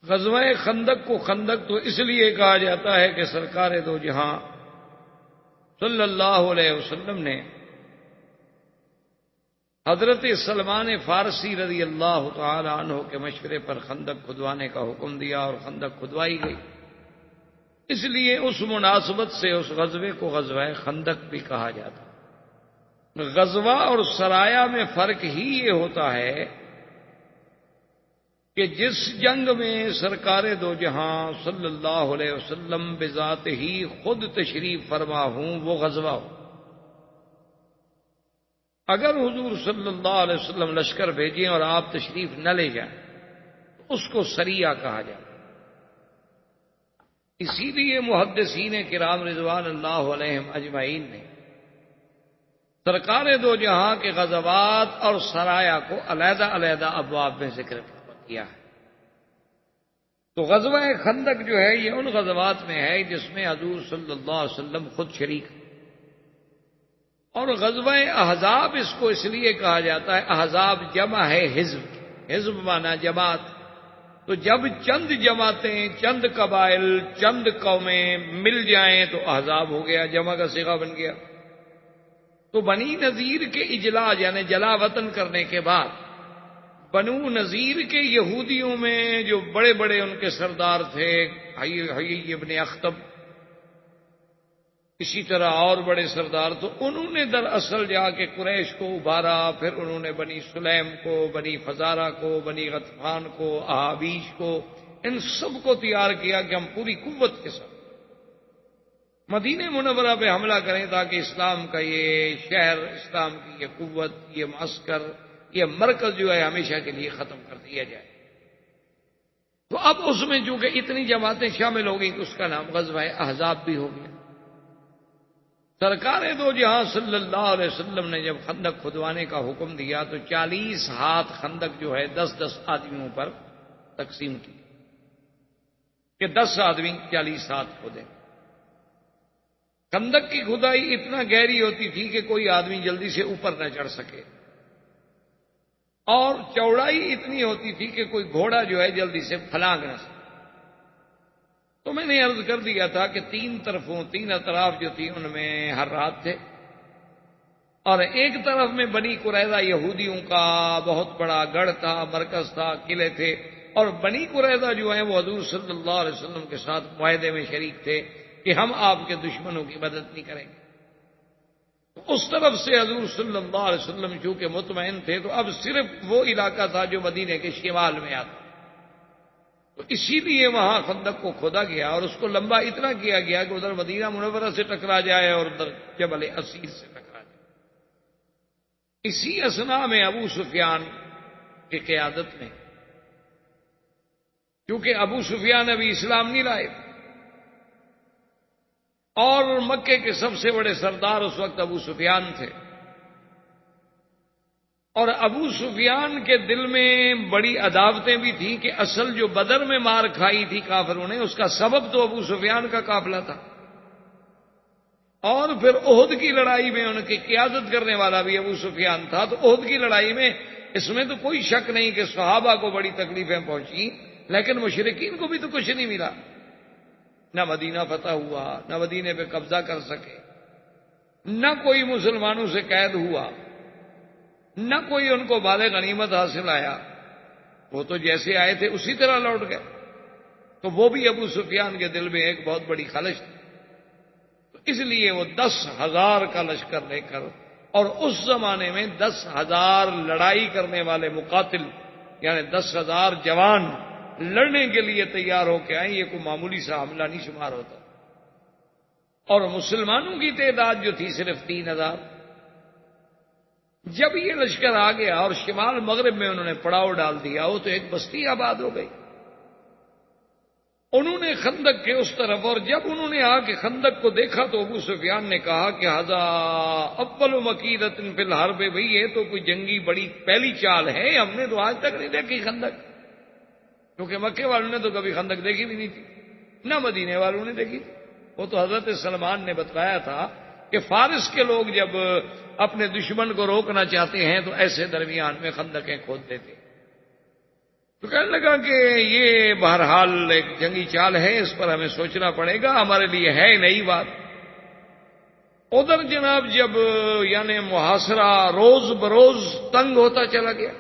غزوہ خندق کو خندق تو اس لیے کہا جاتا ہے کہ سرکار دو جہاں صلی اللہ علیہ وسلم نے حضرت سلمان فارسی رضی اللہ تعالی عنہ کے مشورے پر خندق کھدوانے کا حکم دیا اور خندق کھدوائی گئی، اس لیے اس مناسبت سے اس غزوے کو غزوہ خندق بھی کہا جاتا ہے۔ غزوہ اور سرایہ میں فرق ہی یہ ہوتا ہے کہ جس جنگ میں سرکار دو جہاں صلی اللہ علیہ وسلم بذات ہی خود تشریف فرما ہوں وہ غزوہ ہو۔ اگر حضور صلی اللہ علیہ وسلم لشکر بھیجیں اور آپ تشریف نہ لے جائیں تو اس کو سریہ کہا جائے۔ اسی لیے محدثین کرام رضوان اللہ علیہم اجمعین نے سرکار دو جہاں کے غزوات اور سرایہ کو علیحدہ علیحدہ ابواب میں ذکر کیا ہے۔ تو غزوہ خندق جو ہے یہ ان غزوات میں ہے جس میں حضور صلی اللہ علیہ وسلم خود شریک ہیں، اور غزوہ احزاب اس کو اس لیے کہا جاتا ہے، احزاب جمع ہے حزب، حزب مانا جماعت، تو جب چند جماعتیں، چند قبائل، چند قومیں مل جائیں تو احزاب ہو گیا، جمع کا صیغہ بن گیا۔ تو بنی نذیر کے اجلاء یعنی جلا وطن کرنے کے بعد بنو نذیر کے یہودیوں میں جو بڑے بڑے ان کے سردار تھے، حیی ابن اخطب، اسی طرح اور بڑے سردار، تو انہوں نے دراصل جا کے قریش کو ابھارا، پھر انہوں نے بنی سلیم کو، بنی فزارہ کو، بنی غطفان کو، احابیش کو، ان سب کو تیار کیا کہ ہم پوری قوت کے ساتھ مدینہ منورہ پہ حملہ کریں تاکہ اسلام کا یہ شہر، اسلام کی یہ قوت، یہ معسکر، یہ مرکز جو ہے ہمیشہ کے لیے ختم کر دیا جائے۔ تو اب اس میں چونکہ اتنی جماعتیں شامل ہو گئی تو اس کا نام غزوہ احزاب بھی ہو گیا۔ سرکار دو جہاں صلی اللہ علیہ وسلم نے جب خندق کھدوانے کا حکم دیا تو 40 ہاتھ خندق جو ہے 10-10 آدمیوں پر تقسیم کی کہ 10 آدمی 40 ہاتھ کھودیں۔ خندق کی کھدائی اتنا گہری ہوتی تھی کہ کوئی آدمی جلدی سے اوپر نہ چڑھ سکے، اور چوڑائی اتنی ہوتی تھی کہ کوئی گھوڑا جو ہے جلدی سے پھلانگ نہ سکے۔ تو میں نے عرض کر دیا تھا کہ 3 اطراف جو تھی ان میں حرات تھے، اور ایک طرف میں بنی قریظہ یہودیوں کا بہت بڑا گڑھ تھا، مرکز تھا، قلعے تھے، اور بنی قریظہ جو ہیں وہ حضور صلی اللہ علیہ وسلم کے ساتھ معاہدے میں شریک تھے کہ ہم آپ کے دشمنوں کی مدد نہیں کریں گے۔ اس طرف سے حضور صلی اللہ علیہ وسلم چونکہ مطمئن تھے تو اب صرف وہ علاقہ تھا جو مدینے کے شمال میں آتا، تو اسی لیے وہاں خندق کو کھودا گیا اور اس کو لمبا اتنا کیا گیا کہ ادھر مدینہ منورہ سے ٹکرا جائے اور ادھر جبل اسیر سے ٹکرا جائے۔ اسی اثنا میں ابو سفیان کی قیادت میں، کیونکہ ابو سفیان ابھی اسلام نہیں لائے اور مکے کے سب سے بڑے سردار اس وقت ابو سفیان تھے، اور ابو سفیان کے دل میں بڑی عداوتیں بھی تھیں کہ اصل جو بدر میں مار کھائی تھی کافروں نے اس کا سبب تو ابو سفیان کا قافلہ تھا، اور پھر احد کی لڑائی میں ان کی قیادت کرنے والا بھی ابو سفیان تھا۔ تو احد کی لڑائی میں اس میں تو کوئی شک نہیں کہ صحابہ کو بڑی تکلیفیں پہنچی، لیکن مشرکین کو بھی تو کچھ نہیں ملا، نہ مدینہ فتح ہوا، نہ مدینے پہ قبضہ کر سکے، نہ کوئی مسلمانوں سے قید ہوا، نہ کوئی ان کو مال غنیمت حاصل آیا۔ وہ تو جیسے آئے تھے اسی طرح لوٹ گئے. تو وہ بھی ابو سفیان کے دل میں ایک بہت بڑی خلش تھی. تو اس لیے وہ 10,000 کا لشکر لے کر، اور اس زمانے میں 10,000 لڑائی کرنے والے مقاتل، یعنی 10,000 جوان لڑنے کے لیے تیار ہو کے آئے. یہ کوئی معمولی سا حملہ نہیں شمار ہوتا. اور مسلمانوں کی تعداد جو تھی صرف 3,000. جب یہ لشکر آ گیا اور شمال مغرب میں انہوں نے پڑاؤ ڈال دیا، وہ تو ایک بستی آباد ہو گئی. انہوں نے خندق کے اس طرف، اور جب انہوں نے آ کے خندق کو دیکھا تو ابو سفیان نے کہا کہ ھذا اول مکیدۃ فی الحرب، بھئی یہ تو کوئی جنگی بڑی پہلی چال ہے، ہم نے تو آج تک نہیں دیکھی خندق. کیونکہ مکے والوں نے تو کبھی خندق دیکھی بھی نہیں تھی، نہ مدینے والوں نے دیکھی تھی. وہ تو حضرت سلمان نے بتایا تھا کہ فارس کے لوگ جب اپنے دشمن کو روکنا چاہتے ہیں تو ایسے درمیان میں خندقیں کھود دیتے. تو کہنے لگا کہ یہ بہرحال ایک جنگی چال ہے، اس پر ہمیں سوچنا پڑے گا، ہمارے لیے ہے نئی بات. ادھر جناب جب یعنی محاصرہ روز بروز تنگ ہوتا چلا گیا،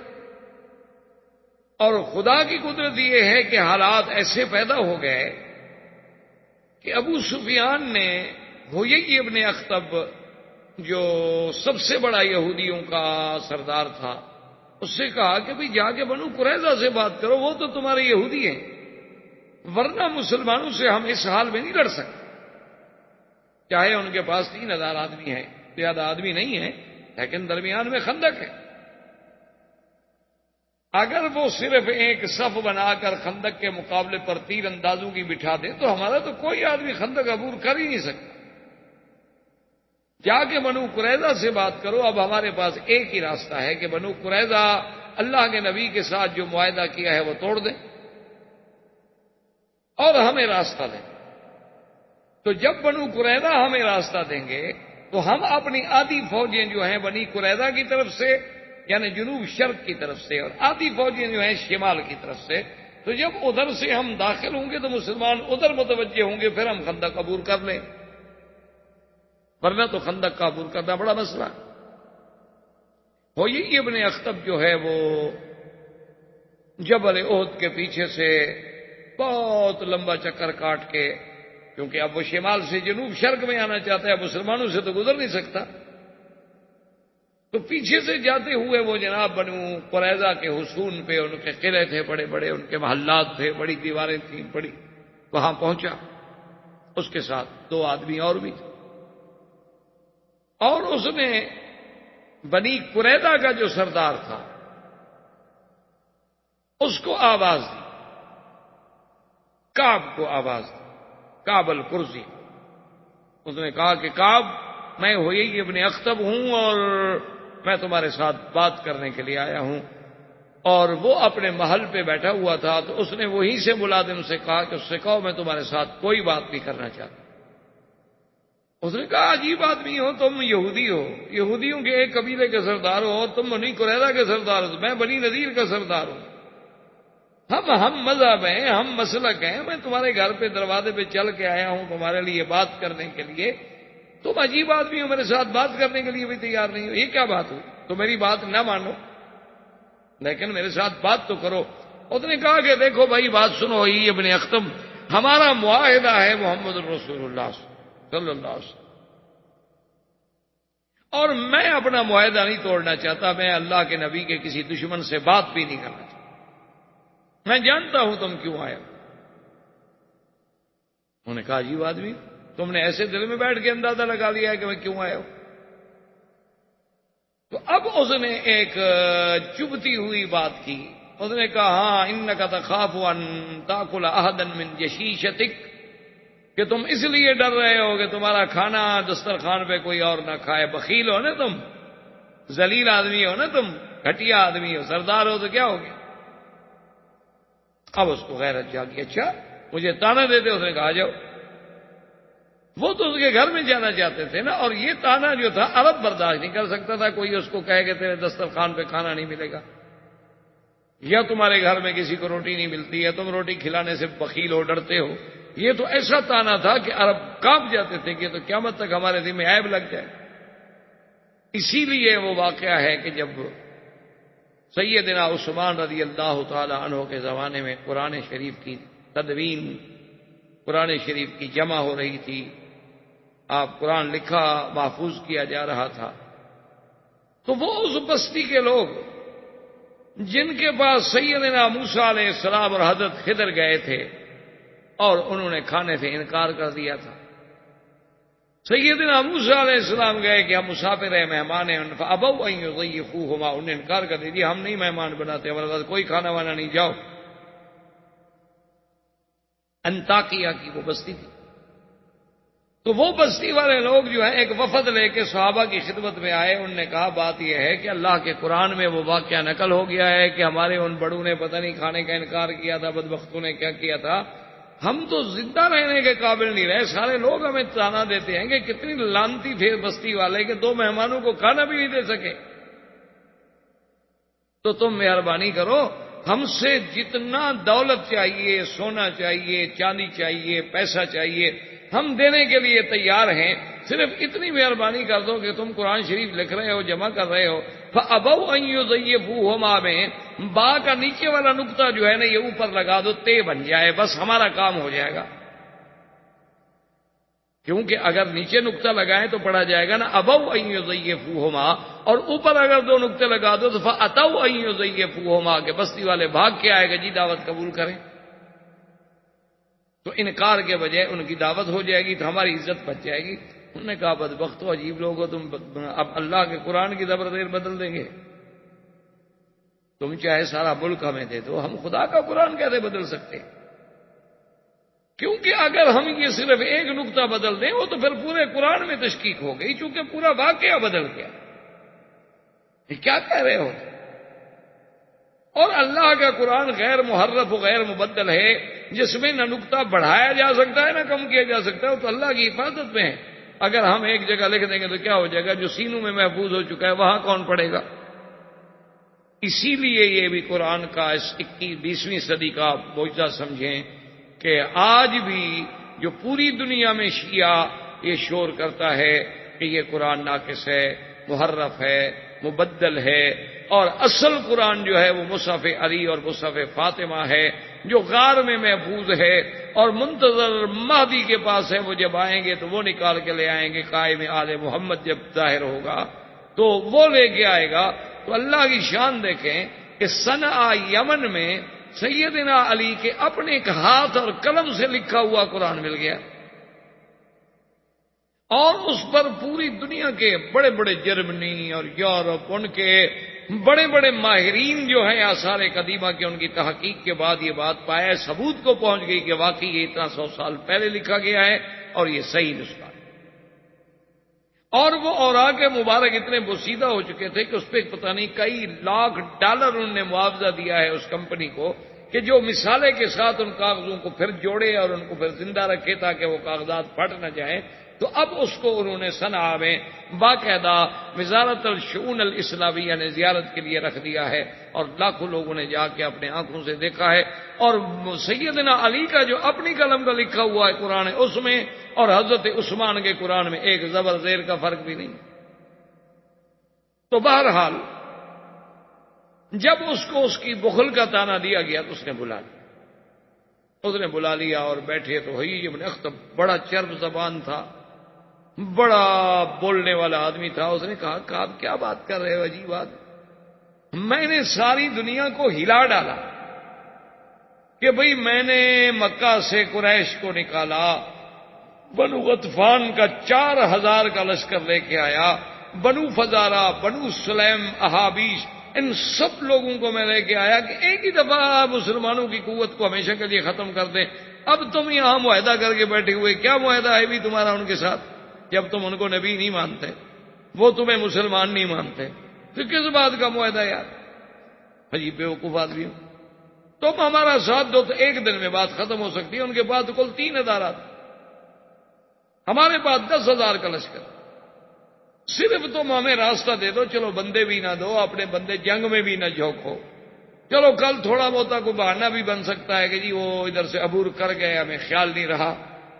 اور خدا کی قدرت یہ ہے کہ حالات ایسے پیدا ہو گئے کہ ابو سفیان نے ہویی ابن اخطب، جو سب سے بڑا یہودیوں کا سردار تھا، اس سے کہا کہ بھئی جا کے بنو قریظہ سے بات کرو، وہ تو تمہارے یہودی ہیں، ورنہ مسلمانوں سے ہم اس حال میں نہیں لڑ سکتے. چاہے ان کے پاس 3,000 آدمی ہیں، زیادہ آدمی نہیں ہیں، لیکن درمیان میں خندق ہے. اگر وہ صرف ایک صف بنا کر خندق کے مقابلے پر تیر اندازوں کی بٹھا دے تو ہمارا تو کوئی آدمی خندق عبور کر ہی نہیں سکتا. جا کے بنو قریظہ سے بات کرو. اب ہمارے پاس ایک ہی راستہ ہے کہ بنو قریظہ اللہ کے نبی کے ساتھ جو معاہدہ کیا ہے وہ توڑ دیں اور ہمیں راستہ دیں. تو جب بنو قریظہ ہمیں راستہ دیں گے تو ہم اپنی آدھی فوجیں جو ہیں بنی قریظہ کی طرف سے، یعنی جنوب شرق کی طرف سے، اور آدھی فوجیں جو ہیں شمال کی طرف سے، تو جب ادھر سے ہم داخل ہوں گے تو مسلمان ادھر متوجہ ہوں گے، پھر ہم خندق عبور کر لیں. ورنہ تو خندق کا عبور کرنا بڑا مسئلہ. ہویی ابن اخطب جو ہے وہ جبل احد کے پیچھے سے بہت لمبا چکر کاٹ کے، کیونکہ اب وہ شمال سے جنوب شرق میں آنا چاہتا ہے، مسلمانوں سے تو گزر نہیں سکتا، تو پیچھے سے جاتے ہوئے وہ جناب بنو قریظہ کے حصون پہ، ان کے قلعے تھے بڑے بڑے، ان کے محلات تھے، بڑی دیواریں تھیں بڑی، وہاں پہنچا. اس کے ساتھ 2 آدمی اور بھی تھے، اور اس نے بنی قریظہ کا جو سردار تھا اس کو آواز دی، کعب کو آواز دی، کعب القرظی. اس نے کہا کہ کعب، میں ہویی ابن اخطب ہوں اور میں تمہارے ساتھ بات کرنے کے لیے آیا ہوں. اور وہ اپنے محل پہ بیٹھا ہوا تھا، تو اس نے وہیں سے ملازم سے کہا کہ اس سے کہو میں تمہارے ساتھ کوئی بات نہیں کرنا چاہتا. اس نے کہا عجیب آدمی ہو تم، یہودی ہو، یہودیوں کے ایک قبیلے کے سردار ہو، اور تم بنی قریظہ کے سردار ہو، میں بنی نذیر کا سردار ہوں. ہم مذہب ہیں، ہم مسلک ہیں، میں تمہارے گھر پہ دروازے پہ چل کے آیا ہوں تمہارے لیے بات کرنے کے لیے، تم عجیب آدمی ہو، میرے ساتھ بات کرنے کے لیے بھی تیار نہیں ہو، یہ کیا بات ہو؟ تو میری بات نہ مانو لیکن میرے ساتھ بات تو کرو. اس نے کہا کہ دیکھو بھائی بات سنو، یہ ابن اخطب، ہمارا معاہدہ ہے محمد رسول اللہ صلی اللہ علیہ وسلم، اور میں اپنا معاہدہ نہیں توڑنا چاہتا، میں اللہ کے نبی کے کسی دشمن سے بات بھی نہیں کرنا چاہتا، میں جانتا ہوں تم کیوں آئے. انہوں نے کہا عجیب آدمی، تم نے ایسے دل میں بیٹھ کے اندازہ لگا لیا ہے کہ میں کیوں آیا ہوں. تو اب اس نے ایک چبھتی ہوئی بات کی. اس نے کہا ہاں انک تخاف ان تاکل احدا من جشیشتک، کہ تم اس لیے ڈر رہے ہو کہ تمہارا کھانا دسترخوان پہ کوئی اور نہ کھائے. بخیل ہو نا تم، ذلیل آدمی ہو نا تم، گھٹیا آدمی ہو، سردار ہو تو کیا ہو گیا. اب اس کو غیرت جاگی، اچھا مجھے تانا دیتے. اس نے کہا جاؤ. وہ تو اس کے گھر میں جانا چاہتے تھے نا، اور یہ تانا جو تھا عرب برداشت نہیں کر سکتا تھا. کوئی اس کو کہے کہ تیرے دسترخوان پہ کھانا نہیں ملے گا، یا تمہارے گھر میں کسی کو روٹی نہیں ملتی ہے، تم روٹی کھلانے سے بخیل ہو، ڈرتے ہو. یہ تو ایسا تانا تھا کہ عرب کانپ جاتے تھے کہ تو قیامت تک ہمارے دل میں عیب لگ جائے. اسی لیے وہ واقعہ ہے کہ جب سیدنا عثمان رضی اللہ تعالی عنہ کے زمانے میں قرآن شریف کی تدوین، قرآن شریف کی جمع ہو رہی تھی، آپ قرآن لکھا محفوظ کیا جا رہا تھا، تو وہ اس بستی کے لوگ جن کے پاس سیدنا موسیٰ علیہ السلام اور حضرت خضر گئے تھے اور انہوں نے کھانے سے انکار کر دیا تھا، سیدنا موسیٰ علیہ السلام گئے کہ ہم مسافر ہیں، مہمان ہیں، فابوا ان یضیفوہما، انہوں نے انکار کر دیا ہم نہیں مہمان بناتے، ہمارے پاس کوئی کھانا وانا نہیں، جاؤ۔ انطاکیہ کی وہ بستی تھی، تو وہ بستی والے لوگ جو ہیں ایک وفد لے کے صحابہ کی خدمت میں آئے، انہوں نے کہا بات یہ ہے کہ اللہ کے قرآن میں وہ واقعہ نقل ہو گیا ہے کہ ہمارے ان بڑوں نے پتہ نہیں کھانے کا انکار کیا تھا، بدبختوں نے کیا کیا تھا، ہم تو زندہ رہنے کے قابل نہیں رہے، سارے لوگ ہمیں تانا دیتے ہیں کہ کتنی لانتی تھے بستی والے کہ 2 مہمانوں کو کھانا بھی نہیں دے سکے، تو تم مہربانی کرو، ہم سے جتنا دولت چاہیے، سونا چاہیے، چاندی چاہیے، پیسہ چاہیے، ہم دینے کے لیے تیار ہیں، صرف اتنی مہربانی کر دو کہ تم قرآن شریف لکھ رہے ہو، جمع کر رہے ہو، فَأَبَوْا أَن يُضَيِّفُوهُمَا میں با کا نیچے والا نقطہ جو ہے نا یہ اوپر لگا دو، تے بن جائے، بس ہمارا کام ہو جائے گا، کیونکہ اگر نیچے نقطہ لگائیں تو پڑھا جائے گا نا أَبَوْا أَن يُضَيِّفُوهُمَا، اور اوپر اگر 2 نقطے لگا دو تو فَأَتَوْا أَن يُضَيِّفُوهُمَا کہ بستی والے بھاگ کے آئے گا جی دعوت قبول کریں، تو انکار کے بجائے ان کی دعوت ہو جائے گی تو ہماری عزت بچ جائے گی۔ انہوں نے کہا بدبختو، عجیب لوگ ہو تم، اب اللہ کے قرآن کی زبر زیر بدل دیں گے، تم چاہے سارا ملک ہمیں دے دو، ہم خدا کا قرآن کیسے بدل سکتے؟ کیونکہ اگر ہم یہ صرف ایک نقطہ بدل دیں وہ تو پھر پورے قرآن میں تشکیک ہو گئی، چونکہ پورا واقعہ بدل گیا۔ یہ کیا کہہ رہے ہو؟ اور اللہ کا قرآن غیر محرف و غیر مبدل ہے، جس میں نہ نقطہ بڑھایا جا سکتا ہے نہ کم کیا جا سکتا ہے، تو اللہ کی حفاظت میں ہے۔ اگر ہم ایک جگہ لکھ دیں گے تو کیا ہو جائے گا؟ جو سینوں میں محفوظ ہو چکا ہے وہاں کون پڑھے گا؟ اسی لیے یہ بھی قرآن کا اس 20ویں صدی کا معجزہ سمجھیں کہ آج بھی جو پوری دنیا میں شیعہ یہ شور کرتا ہے کہ یہ قرآن ناقص ہے، محرف ہے، مبدل ہے، اور اصل قرآن جو ہے وہ مصحف علی اور مصحف فاطمہ ہے جو غار میں محفوظ ہے، اور منتظر مہدی کے پاس ہے، وہ جب آئیں گے تو وہ نکال کے لے آئیں گے، قائم آل محمد جب ظاہر ہوگا تو وہ لے کے آئے گا۔ تو اللہ کی شان دیکھیں کہ صنعا یمن میں سیدنا علی کے اپنے ایک ہاتھ اور قلم سے لکھا ہوا قرآن مل گیا، اور اس پر پوری دنیا کے بڑے بڑے جرمنی اور یورپ ان کے بڑے بڑے ماہرین جو ہیں آثار قدیمہ کے، ان کی تحقیق کے بعد یہ بات پائے، ثبوت کو پہنچ گئی کہ واقعی یہ اتنا 100 سال پہلے لکھا گیا ہے اور یہ صحیح نسخہ ہے۔ اور وہ اوراق مبارک اتنے بوسیدہ ہو چکے تھے کہ اس پہ پتہ نہیں کئی لاکھ ڈالر انہوں نے معاوضہ دیا ہے اس کمپنی کو کہ جو مثالے کے ساتھ ان کاغذوں کو پھر جوڑے اور ان کو پھر زندہ رکھے تاکہ وہ کاغذات پھٹ نہ جائیں۔ تو اب اس کو انہوں نے صنعا میں باقاعدہ وزارت الشؤون الاسلامیہ نے زیارت کے لیے رکھ دیا ہے، اور لاکھوں لوگوں نے جا کے اپنے آنکھوں سے دیکھا ہے، اور سیدنا علی کا جو اپنی قلم کا لکھا ہوا ہے قرآن اس میں اور حضرت عثمان کے قرآن میں ایک زبر زیر کا فرق بھی نہیں۔ تو بہرحال جب اس کو اس کی بخل کا تانا دیا گیا تو اس نے بلا لیا اور بیٹھے تو حیی ابن اخطب بڑا چرب زبان تھا، بڑا بولنے والا آدمی تھا، اس نے کہا کہ آپ کیا بات کر رہے ہو، عجیب بات، میں نے ساری دنیا کو ہلا ڈالا کہ بھئی میں نے مکہ سے قریش کو نکالا، بنو غطفان کا 4000 کا لشکر لے کے آیا، بنو فزارہ، بنو سلیم، احابیش، ان سب لوگوں کو میں لے کے آیا کہ ایک ہی دفعہ مسلمانوں کی قوت کو ہمیشہ کے لیے ختم کر دیں۔ اب تم یہاں معاہدہ کر کے بیٹھے ہوئے، کیا معاہدہ ہے بھی تمہارا ان کے ساتھ؟ جب تم ان کو نبی نہیں مانتے، وہ تمہیں مسلمان نہیں مانتے، تو کس بات کا معاہدہ یار؟ عجیب بیوقوف آدمی ہو، تم ہمارا ساتھ دو تو ایک دن میں بات ختم ہو سکتی ہے، ان کے پاس کل 3000 ہمارے پاس 10,000 کا لشکر، صرف تم ہمیں راستہ دے دو، چلو بندے بھی نہ دو، اپنے بندے جنگ میں بھی نہ جھونکو، چلو کل تھوڑا بہت کوئی بہانہ بھی بن سکتا ہے کہ جی وہ ادھر سے عبور کر گئے، ہمیں خیال نہیں رہا،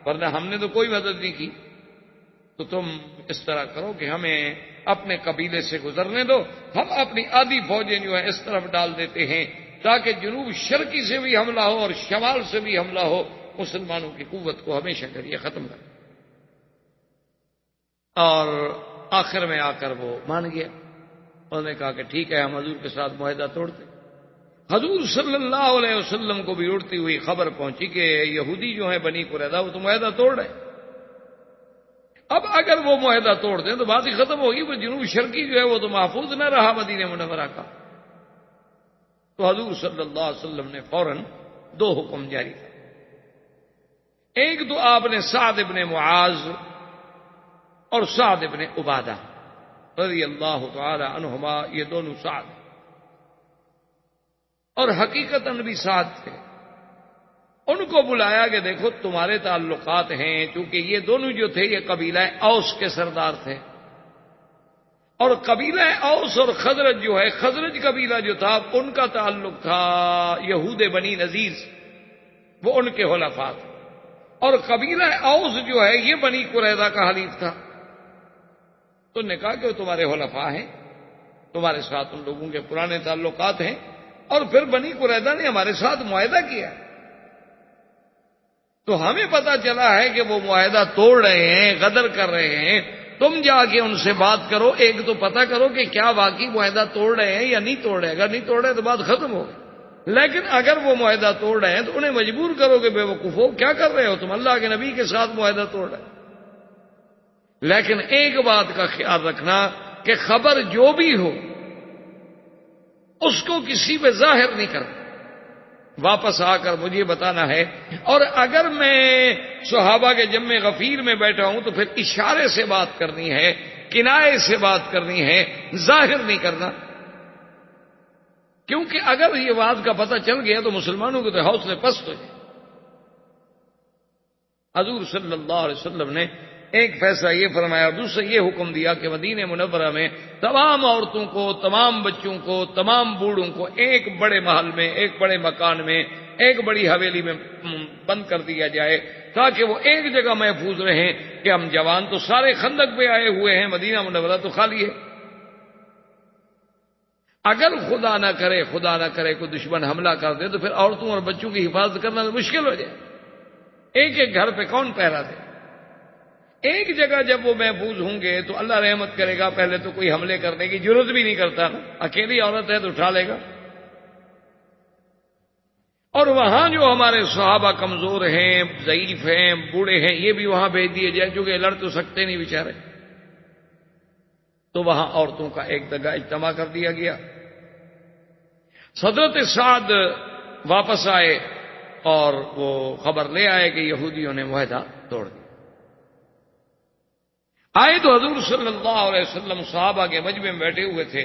ورنہ ہم نے تو کوئی مدد نہیں کی۔ تو تم اس طرح کرو کہ ہمیں اپنے قبیلے سے گزرنے دو، ہم اپنی آدھی فوجیں جو ہے اس طرف ڈال دیتے ہیں تاکہ جنوب شرقی سے بھی حملہ ہو اور شمال سے بھی حملہ ہو، مسلمانوں کی قوت کو ہمیشہ کے لیے ختم کر۔ اور آخر میں آ کر وہ مان گیا، انہوں نے کہا کہ ٹھیک ہے ہم حضور کے ساتھ معاہدہ توڑتے۔ حضور صلی اللہ علیہ وسلم کو بھی اڑتی ہوئی خبر پہنچی کہ یہودی جو ہیں بنی قریظہ وہ تو معاہدہ توڑ رہے ہیں، اب اگر وہ معاہدہ توڑ دیں تو بات ہی ختم ہوگی، وہ جنوب شرقی جو ہے وہ تو محفوظ نہ رہا مدینہ منورہ کا۔ تو حضور صلی اللہ علیہ وسلم نے فوراً 2 حکم جاری کیے۔ ایک تو آپ نے سعد ابن معاذ اور سعد ابن عبادہ رضی اللہ تعالی عنہما، یہ دونوں سعد اور حقیقتاً بھی سعد تھے، ان کو بلایا کہ دیکھو تمہارے تعلقات ہیں، چونکہ یہ دونوں جو تھے یہ قبیلہ اوس کے سردار تھے، اور قبیلہ اوس اور خزرج جو ہے، خزرج قبیلہ جو تھا ان کا تعلق تھا یہود بنی نذیر سے، وہ ان کے حلفاء تھے، اور قبیلہ اوس جو ہے یہ بنی قریظہ کا حلیف تھا۔ تو انہوں نے کہا کہ وہ تمہارے حلفاء ہیں، تمہارے ساتھ ان لوگوں کے پرانے تعلقات ہیں، اور پھر بنی قریظہ نے ہمارے ساتھ معاہدہ کیا، تو ہمیں پتا چلا ہے کہ وہ معاہدہ توڑ رہے ہیں، غدر کر رہے ہیں، تم جا کے ان سے بات کرو، ایک تو پتا کرو کہ کیا واقعی معاہدہ توڑ رہے ہیں یا نہیں توڑ رہے، اگر نہیں توڑ رہے تو بات ختم ہو گئی، لیکن اگر وہ معاہدہ توڑ رہے ہیں تو انہیں مجبور کرو کہ بے وقوفو کیا کر رہے ہو تم، اللہ کے نبی کے ساتھ معاہدہ توڑ رہے ہیں، لیکن ایک بات کا خیال رکھنا کہ خبر جو بھی ہو اس کو کسی پہ ظاہر نہیں کرنا، واپس آ کر مجھے بتانا ہے، اور اگر میں صحابہ کے جمع غفیر میں بیٹھا ہوں تو پھر اشارے سے بات کرنی ہے، کنایے سے بات کرنی ہے، ظاہر نہیں کرنا، کیونکہ اگر یہ بات کا پتہ چل گیا تو مسلمانوں کے تو حوصلے پست ہو جائیں۔ حضور صلی اللہ علیہ وسلم نے ایک فیصلہ یہ فرمایا اور دوسرا یہ حکم دیا کہ مدینہ منورہ میں تمام عورتوں کو، تمام بچوں کو، تمام بوڑھوں کو ایک بڑے محل میں، ایک بڑے مکان میں، ایک بڑی حویلی میں بند کر دیا جائے تاکہ وہ ایک جگہ محفوظ رہیں کہ ہم جوان تو سارے خندق پہ آئے ہوئے ہیں، مدینہ منورہ تو خالی ہے، اگر خدا نہ کرے کوئی دشمن حملہ کر دے تو پھر عورتوں اور بچوں کی حفاظت کرنا تو مشکل ہو جائے، ایک ایک گھر پہ کون پہرا دے، ایک جگہ جب وہ محفوظ ہوں گے تو اللہ رحمت کرے گا، پہلے تو کوئی حملے کرنے کی ضرورت بھی نہیں کرتا، اکیلی عورت ہے تو اٹھا لے گا، اور وہاں جو ہمارے صحابہ کمزور ہیں، ضعیف ہیں، بوڑھے ہیں، یہ بھی وہاں بھیج دیے جائے کیونکہ لڑ تو سکتے نہیں بیچارے، تو وہاں عورتوں کا ایک جگہ اجتماع کر دیا گیا۔ حضرت سعد واپس آئے اور وہ خبر لے آئے کہ یہودیوں نے معاہدہ توڑ دیا۔ آئے تو حضور صلی اللہ علیہ وسلم صحابہ کے مجمع میں بیٹھے ہوئے تھے،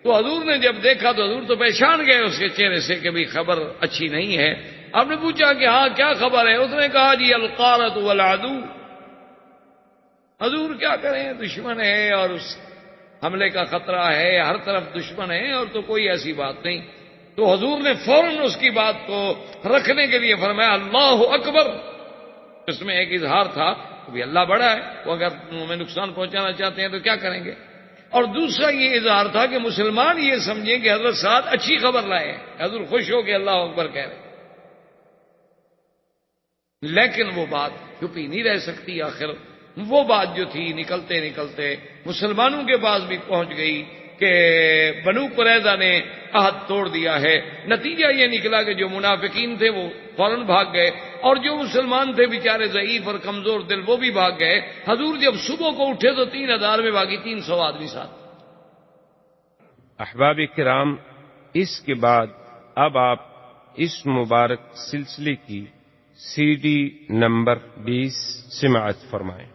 تو حضور نے جب دیکھا تو حضور تو پہچان گئے اس کے چہرے سے کہ بھی خبر اچھی نہیں ہے۔ آپ نے پوچھا کہ ہاں کیا خبر ہے؟ اس نے کہا جی القارۃ والعدو، حضور کیا کریں، دشمن ہے اور اس حملے کا خطرہ ہے، ہر طرف دشمن ہے اور تو کوئی ایسی بات نہیں۔ تو حضور نے فوراً اس کی بات کو رکھنے کے لیے فرمایا اللہ اکبر، اس میں ایک اظہار تھا کہ اللہ بڑا ہے، وہ اگر ہمیں نقصان پہنچانا چاہتے ہیں تو کیا کریں گے، اور دوسرا یہ اظہار تھا کہ مسلمان یہ سمجھیں کہ حضرت سعد اچھی خبر لائے ہیں، حضور خوش ہو کے اللہ اکبر کہہ رہے، لیکن وہ بات چھپی نہیں رہ سکتی، آخر وہ بات جو تھی نکلتے نکلتے مسلمانوں کے پاس بھی پہنچ گئی کہ بنو قریظہ نے عہد توڑ دیا ہے۔ نتیجہ یہ نکلا کہ جو منافقین تھے وہ فوراً بھاگ گئے، اور جو مسلمان تھے بیچارے ضعیف اور کمزور دل وہ بھی بھاگ گئے۔ حضور جب صبح کو اٹھے تو 3000 میں باقی 300 آدمی ساتھ۔ احباب کرام، اس کے بعد اب آپ اس مبارک سلسلے کی CD نمبر 20 سماعت فرمائیں۔